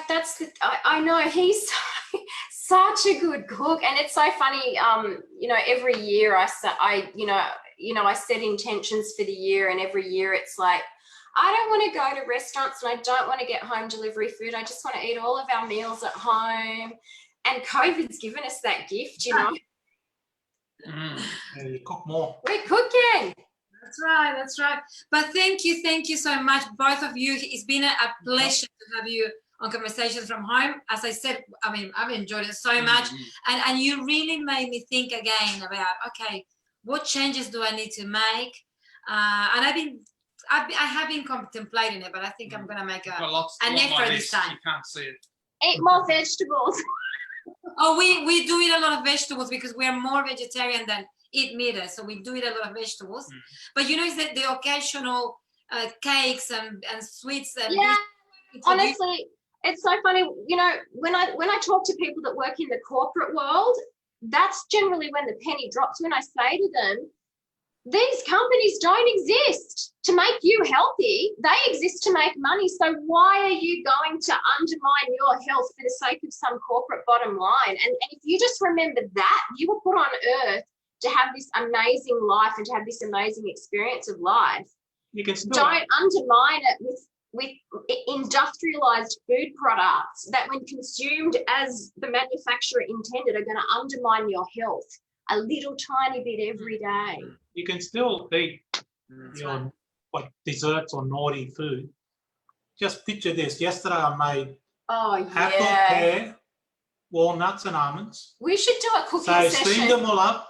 I know he's such a good cook, and it's so funny. You know, every year I set intentions for the year, and every year it's like, I don't want to go to restaurants and I don't want to get home delivery food. I just want to eat all of our meals at home. And COVID's given us that gift, you know. Yeah, you cook more. We're cooking. That's right. But thank you so much, both of you. It's been a pleasure to have you on Conversations from Home. As I said, I mean, I've enjoyed it so much. And you really made me think again about, okay, what changes do I need to make? And I have been contemplating it, but I think I'm going to make an effort this time. You can't see it. Eat more vegetables. Oh, we do eat a lot of vegetables because we're more vegetarian than eat meat, so we do eat a lot of vegetables. But you know, is that the occasional cakes and sweets and yeah, honestly, it's so funny. You know, when I talk to people that work in the corporate world, that's generally when the penny drops. When I say to them, these companies don't exist to make you healthy. They exist to make money. So why are you going to undermine your health for the sake of some corporate bottom line? And if you just remember that, you were put on earth to have this amazing life and to have this amazing experience of life. You can still don't undermine it with industrialized food products that, when consumed as the manufacturer intended, are going to undermine your health a little tiny bit every day. You can still eat your like desserts or naughty food. Just picture this. Yesterday I made apple, pear, walnuts and almonds. We should do a cooking session. So steamed them all up,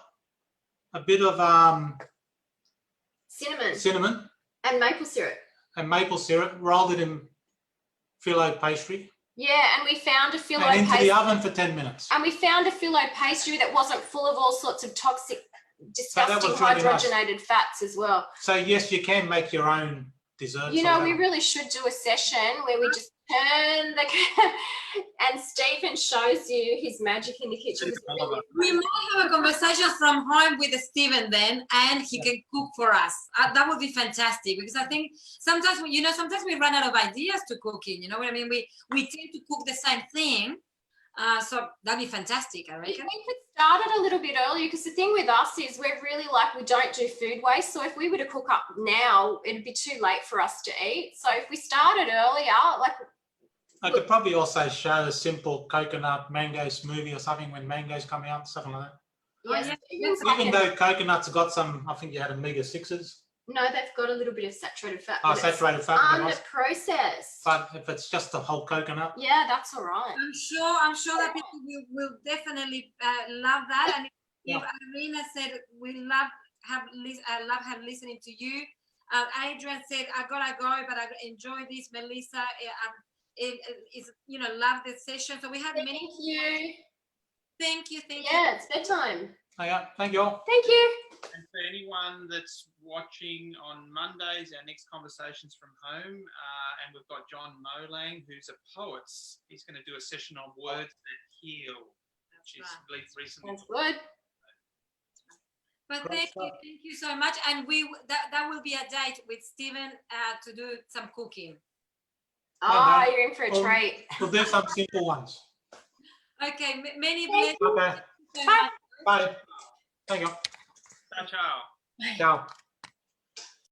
a bit of cinnamon and maple syrup. Rolled it in phyllo pastry. Yeah, and we found a phyllo and into pastry. the oven for 10 minutes. And we found a phyllo pastry that wasn't full of all sorts of toxic, disgusting really hydrogenated fats as well. So yes, you can make your own desserts. You know, we really should do a session where we just turn the and Stephen shows you his magic in the kitchen. We might have a conversation from home with Stephen then, and he can cook for us. That would be fantastic, because I think sometimes sometimes we run out of ideas to cooking. You know what I mean? We tend to cook the same thing. So that'd be fantastic, I reckon. We could start it a little bit earlier, because the thing with us is we're really we don't do food waste. So if we were to cook up now, it'd be too late for us to eat. So if we started earlier, I could probably also show a simple coconut mango smoothie or something when mangoes come out, something like that. Yes. Even though coconuts have got some, I think you had omega-6s. No, they've got a little bit of saturated fat. Oh, saturated fat. Processed. But if it's just a whole coconut. Yeah, that's all right. I'm sure that people will definitely love that. And if Irina said we love have listening to you. Adrian said I gotta go, but I enjoy this. Melissa, love the session. So we have many. Thank you. Yeah, it's bedtime. Oh, yeah, thank you all. Thank you. And for anyone that's watching on Mondays, our next conversation's from home, and we've got John Molang, who's a poet. He's going to do a session on words that heal, which is released recently. That's good. But thank you so much. And that will be a date with Stephen to do some cooking. Oh, you're in for a treat. We'll do some simple ones. Okay, many blessings. Okay. Bye. Thank you. Ciao. Ciao.